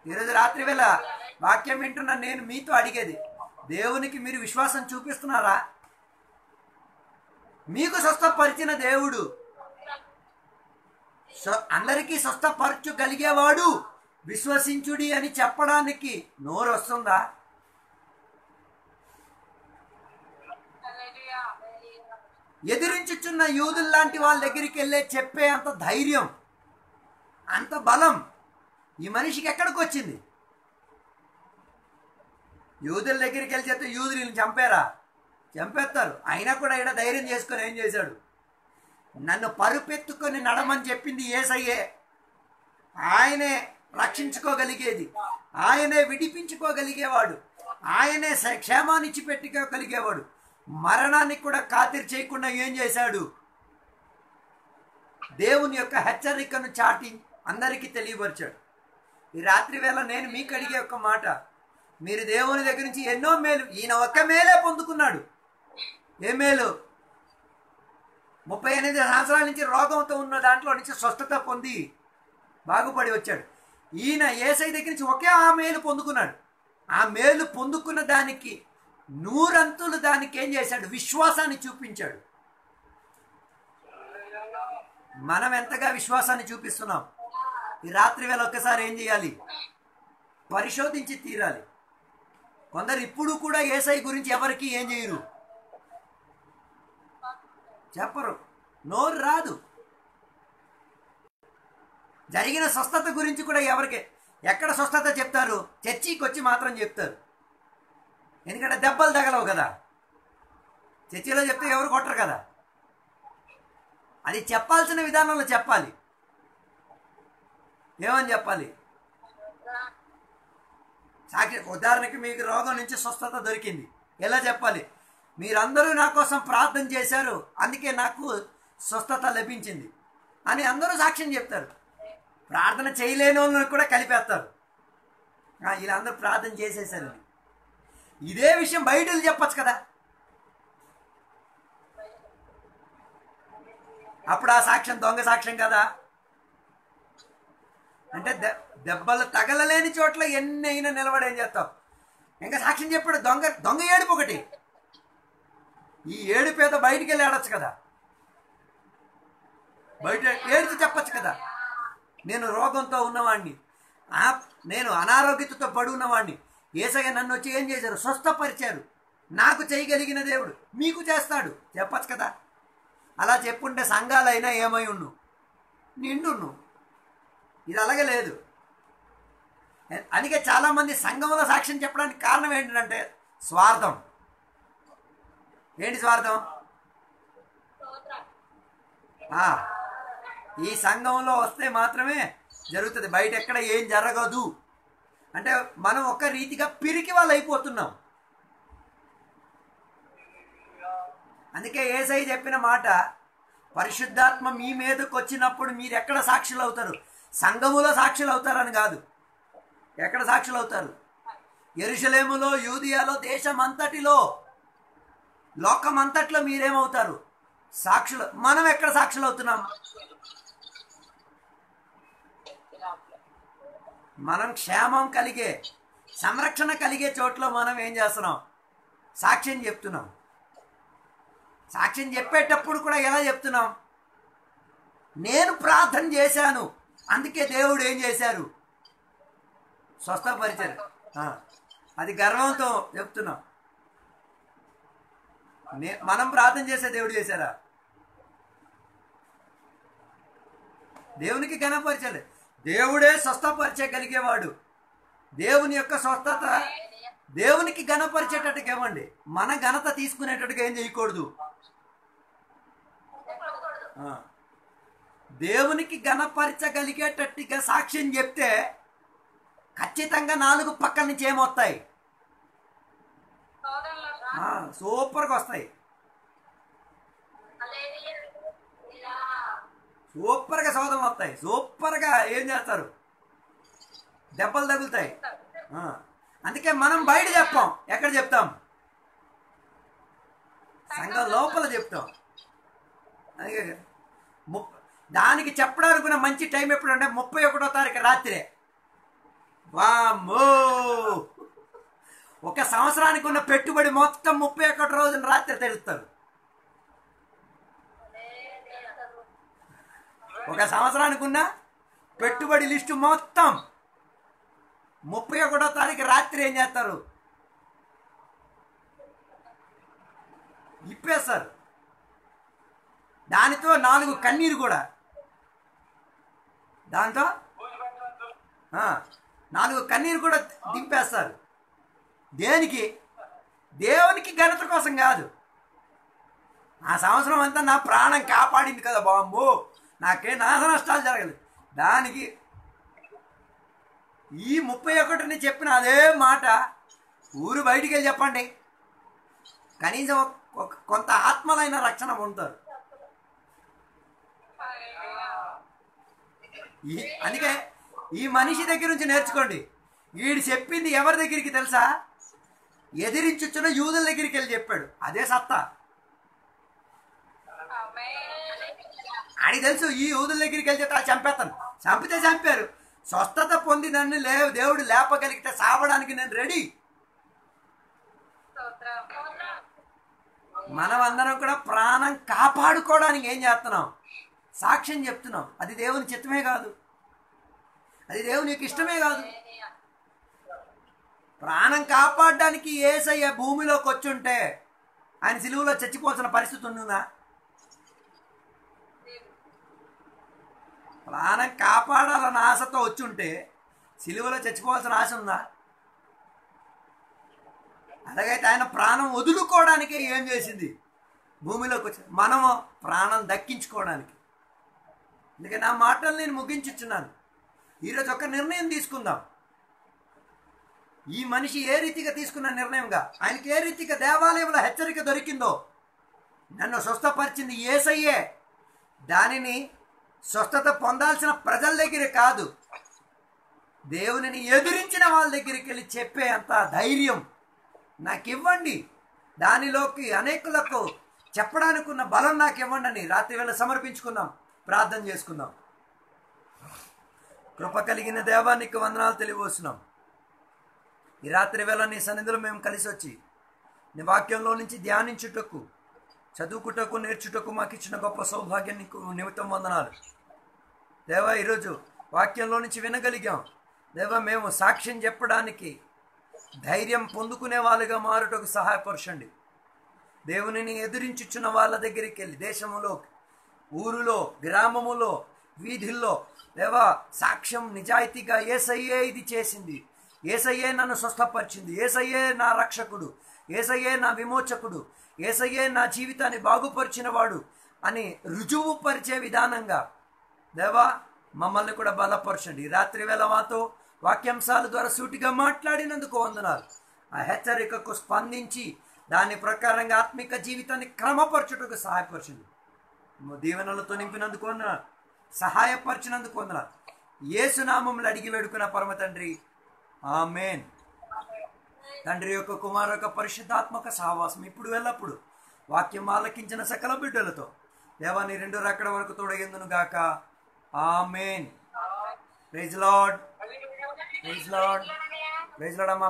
ఈరోజు రాత్రి వేళ వాక్యం వింటున్నా నేను మీతో అడిగేది, దేవునికి మీరు విశ్వాసం చూపిస్తున్నారా? మీకు స్వస్థపరిచిన దేవుడు, అందరికీ స్వస్థపరచగలిగేవాడు, విశ్వసించుడి అని చెప్పడానికి నోరు వస్తుందా? ఎదిరించుచున్న యూదుల్లాంటి వాళ్ళ దగ్గరికి వెళ్ళే చెప్పే అంత ధైర్యం, అంత బలం ఈ మనిషికి ఎక్కడికి వచ్చింది? యూదుల దగ్గరికి వెళ్ళి చెప్తే యూదులను చంపారా? చంపేస్తారు. అయినా కూడా ఈడ ధైర్యం చేసుకొని ఏం చేశాడు, నన్ను పరుపెత్తుకొని నడమని చెప్పింది యేసయ్యే. ఆయనే రక్షించుకోగలిగేది, ఆయనే విడిపించుకోగలిగేవాడు, ఆయనే క్షేమాన్ని ఇచ్చి పెట్టుకోగలిగేవాడు. మరణానికి కూడా ఖాతిరు చేయకుండా ఏం చేశాడు, దేవుని యొక్క హెచ్చరికను చాటి అందరికీ తెలియపరిచాడు. ఈ రాత్రి వేళ నేను మీకు అడిగే ఒక మాట, మీరు దేవుని దగ్గర నుంచి ఎన్నో మేలు, ఈయన ఒక్క మేలే పొందుకున్నాడు. ఏ మేలు? 38 సంవత్సరాల నుంచి రోగంతో ఉన్న దాంట్లో నుంచి స్వస్థత పొంది బాగుపడి వచ్చాడు. ఈయన యేసయ్య దగ్గర నుంచి ఒకే ఆ మేలు పొందుకున్నాడు. ఆ మేలు పొందుకున్న దానికి 100 అంతులు దానికి ఏం చేశాడు, విశ్వాసాన్ని చూపించాడు. మనం ఎంతగా విశ్వాసాన్ని చూపిస్తున్నాం? ఈ రాత్రి వేళ ఒక్కసారి ఏం చేయాలి, పరిశోధించి తీరాలి. కొందరు ఇప్పుడు కూడా యేసయ్య గురించి ఎవరికి ఏం చేయరు, చెప్పరు, నోరు రాదు. జరిగిన స్వస్థత గురించి కూడా ఎవరికి, ఎక్కడ స్వస్థత చెప్తారు, చర్చికి వచ్చి మాత్రం చెప్తారు. ఎందుకంటే దెబ్బలు తగలవు కదా, చర్చిలో చెప్తే ఎవరు కొట్టరు కదా. అది చెప్పాల్సిన విధానంలో చెప్పాలి. ఏమని చెప్పాలి? సాక్షి, ఉదాహరణకి మీకు రోగం నుంచి స్వస్థత దొరికింది, ఎలా చెప్పాలి? మీరందరూ నా కోసం ప్రార్థన చేశారు, అందుకే నాకు స్వస్థత లభించింది అని అందరూ సాక్ష్యం చెప్తారు. ప్రార్థన చేయలేని వాళ్ళని కూడా కలిపేస్తారు, వీళ్ళందరూ ప్రార్థన చేసేసారు. ఇదే విషయం బయటలు చెప్పచ్చు కదా. అప్పుడు ఆ సాక్ష్యం దొంగ సాక్ష్యం కదా. అంటే దెబ్బలు తగలలేని చోట్ల ఎన్ని అయినా నిలబడేం చేస్తావు. ఇంకా సాక్ష్యం చెప్పాడు, దొంగ ఏడుపు ఒకటి. ఈ ఏడుపేద బయటికి వెళ్ళి ఆడచ్చు కదా, బయట ఏడుతూ చెప్పచ్చు కదా, నేను రోగంతో ఉన్నవాడిని, నేను అనారోగ్యతతో పడి ఉన్నవాడిని, యేసయ్య నన్ను వచ్చి ఏం చేశారు, స్వస్థపరిచారు, నాకు చేయగలిగిన దేవుడు మీకు చేస్తాడు చెప్పచ్చు కదా. అలా చెప్పుంటే సంఘాలైనా ఏమై ఉండు, నిండును. ఇది అలాగే లేదు. అందుకే చాలామంది సంఘంలో సాక్ష్యం చెప్పడానికి కారణం ఏంటంటే స్వార్థం. ఏంటి స్వార్థం? ఈ సంఘంలో వస్తే మాత్రమే జరుగుతుంది, బయట ఎక్కడ ఏం జరగదు. అంటే మనం ఒక రీతిగా పిరికి వాళ్ళు అయిపోతున్నాం. అందుకే యేసయ్య చెప్పిన మాట, పరిశుద్ధాత్మ మీ మీదకి వచ్చినప్పుడు మీరు ఎక్కడ సాక్షులు అవుతారు? సంఘములో సాక్షులు అవుతారని కాదు. ఎక్కడ సాక్షులు అవుతారు? యెరూషలేములో, యూదియాలో, దేశమంతటిలో, లోకమంతట్లో మీరేమవుతారు? సాక్షులు. మనం ఎక్కడ సాక్షులు అవుతున్నాం? మనం క్షేమం కలిగే, సంరక్షణ కలిగే చోట్ల మనం ఏం చేస్తున్నాం? సాక్ష్యం చెప్తున్నాం. సాక్ష్యం చెప్పేటప్పుడు కూడా ఎలా చెప్తున్నాం? నేను ప్రార్థన చేశాను, అందుకే దేవుడు ఏం చేశారు? స్వస్థపరిచారు. అది గర్వంతో చెప్తున్నాం. మనం ప్రార్థన చేసే దేవుడు చేశారా? దేవునికి ఘనపరిచాలి. దేవుడే స్వస్థపరచగలిగేవాడు. దేవుని యొక్క స్వస్థత దేవునికి ఘనపరిచేటట్టుగా ఇవ్వండి. మన ఘనత తీసుకునేటట్టుగా ఏం చేయకూడదు. దేవునికి ఘనపరచగలిగేటట్టుగా సాక్ష్యం చెప్తే ఖచ్చితంగా 4 పక్కల నుంచి ఏమొస్తాయి? సూపర్గా వస్తాయి. సూపర్గా శోధనలు వస్తాయి, సూపర్గా ఏం చేస్తారు, దెబ్బలు తగులుతాయి. అందుకే మనం బయట చెప్పాం, ఎక్కడ చెప్తాం? సంఘం లోపల చెప్తాం. అందుకే దానికి చెప్పడానుకున్న మంచి టైం ఎప్పుడంటే 31వ తారీఖు రాత్రే. వామ్మో, ఒక సంవత్సరానికి ఉన్న పెట్టుబడి మొత్తం 31 రోజున రాత్రి తెలుస్తారు. ఒక సంవత్సరానికి ఉన్న పెట్టుబడి లిస్టు మొత్తం 31వ తారీఖు రాత్రి ఏం చేస్తారు? ఇప్పేస్తారు. దానితో 4 కన్నీరు కూడా, దాంతో 4 కన్నీరు కూడా దింపేస్తారు. దేనికి? దేవునికి ఘనత కోసం కాదు. ఆ సంవత్సరం అంతా నా ప్రాణం కాపాడింది కదా బాంబు, నాకే నాశ నష్టాలు జరగలేదు. దానికి ఈ 31ని చెప్పిన అదే మాట ఊరు బయటికి వెళ్ళి చెప్పండి, కనీసం కొంత ఆత్మలైన రక్షణ పొందుతారు. అందుకే ఈ మనిషి దగ్గర నుంచి నేర్చుకోండి. వీడు చెప్పింది ఎవరి దగ్గరికి తెలుసా? ఎదిరించున్న యూదుల దగ్గరికి వెళ్ళి చెప్పాడు. అదే సత్తా. అని తెలుసు, ఈ యూదుల దగ్గరికి వెళ్తే చంపేస్తాను. చంపితే చంపారు. స్వస్థత పొంది నన్ను దేవుడు లేపగలిగితే సావడానికి నేను రెడీ. మనం అందరం కూడా ప్రాణం కాపాడుకోవడానికి ఏం చేస్తున్నాం? సాక్ష్యం చెప్తున్నాం. అది దేవుని చిత్తమే కాదు, అది దేవునికి ఇష్టమే కాదు. ప్రాణం కాపాడడానికి యేసయ్య భూమిలోకి వచ్చుంటే ఆయన సిలువలో చచ్చిపోవాల్సిన పరిస్థితి ఉందా? ప్రాణం కాపాడాలన్న ఆశతో వచ్చుంటే సిలువలో చచ్చిపోవాల్సిన ఆశ ఉందా? అలాగైతే ఆయన ప్రాణం వదులుకోవడానికి ఏం చేసింది? భూమిలోకి వచ్చి మనము ప్రాణం దక్కించుకోవడానికి. అందుకే నా మాటలు నేను ముగించుచున్నాను. ఈరోజు ఒక నిర్ణయం తీసుకుందాం. ఈ మనిషి ఏ రీతిగా తీసుకున్న నిర్ణయంగా, ఆయనకి ఏ రీతిగా దేవాలయంలో హెచ్చరిక దొరికిందో, నన్ను స్వస్థపరిచింది యేసయ్యే, దానిని స్వస్థత పొందాల్సిన ప్రజల దగ్గర కాదు, దేవునిని ఎదిరించిన వాళ్ళ దగ్గరికి వెళ్ళి చెప్పే అంత ధైర్యం నాకు ఇవ్వండి, దానిలోకి అనేకులకు చెప్పడానికి ఉన్న బలం నాకు ఇవ్వండి అని రాత్రి వేళ సమర్పించుకుందాం, ప్రార్థన చేసుకుందాం. కృప కలిగిన దేవానికి వందనాలు తెలియవస్తున్నాం. ఈ రాత్రి వేళ నీ సన్నిధిలో మేము కలిసి వచ్చి నీ వాక్యంలో నుంచి ధ్యానించుటకు, చదువుకుటకు, నేర్చుటకు మాకు ఇచ్చిన గొప్ప సౌభాగ్యం నీకు నిమిత్తం వందనాలు దేవా. ఈరోజు వాక్యంలో నుంచి వినగలిగాం దేవా. మేము సాక్ష్యం చెప్పడానికి ధైర్యం పొందుకునే వాళ్ళుగా మారుటకు సహాయపరచండి. దేవునిని ఎదిరించుచున్న వాళ్ళ దగ్గరికి వెళ్ళి దేశములో, ఊరులో, గ్రామములో, వీధుల్లో దేవా సాక్ష్యం నిజాయితీగా యేసయ్యే ఇది చేసింది, యేసయ్యే నన్ను స్వస్థపరిచింది, యేసయ్యే నా రక్షకుడు, యేసయ్యే నా విమోచకుడు, యేసయ్యే నా జీవితాన్ని బాగుపరిచిన వాడు అని రుజువు పరిచే విధానంగా దేవా మమ్మల్ని కూడా బలపరచండి. రాత్రి వేళ మాతో వాక్యాంశాల ద్వారా సూటిగా మాట్లాడినందుకు వందనాలు. ఆ హెచ్చరికకు స్పందించి దాని ప్రకారంగా ఆత్మిక జీవితాన్ని క్రమపరచుటకు సహాయపరచండి. దీవెనలతో నింపినందుకు వందనాలు, సహాయపరిచినందుకు వందనాలు. యేసు నామములో అడిగి వేడుకున్న పరమ తండ్రి, ఆమేన్. తండ్రి యొక్క కుమారు యొక్క పరిశుద్ధాత్మక సహవాసం ఇప్పుడు ఎల్లప్పుడు వాక్యం ఆలకించిన సకల బిడ్డలతో దేవాని 2 రాకడ వరకు తోడగిందును గాక. Amen. Praise Lord, praise Lord, praise Lord అమ్మా.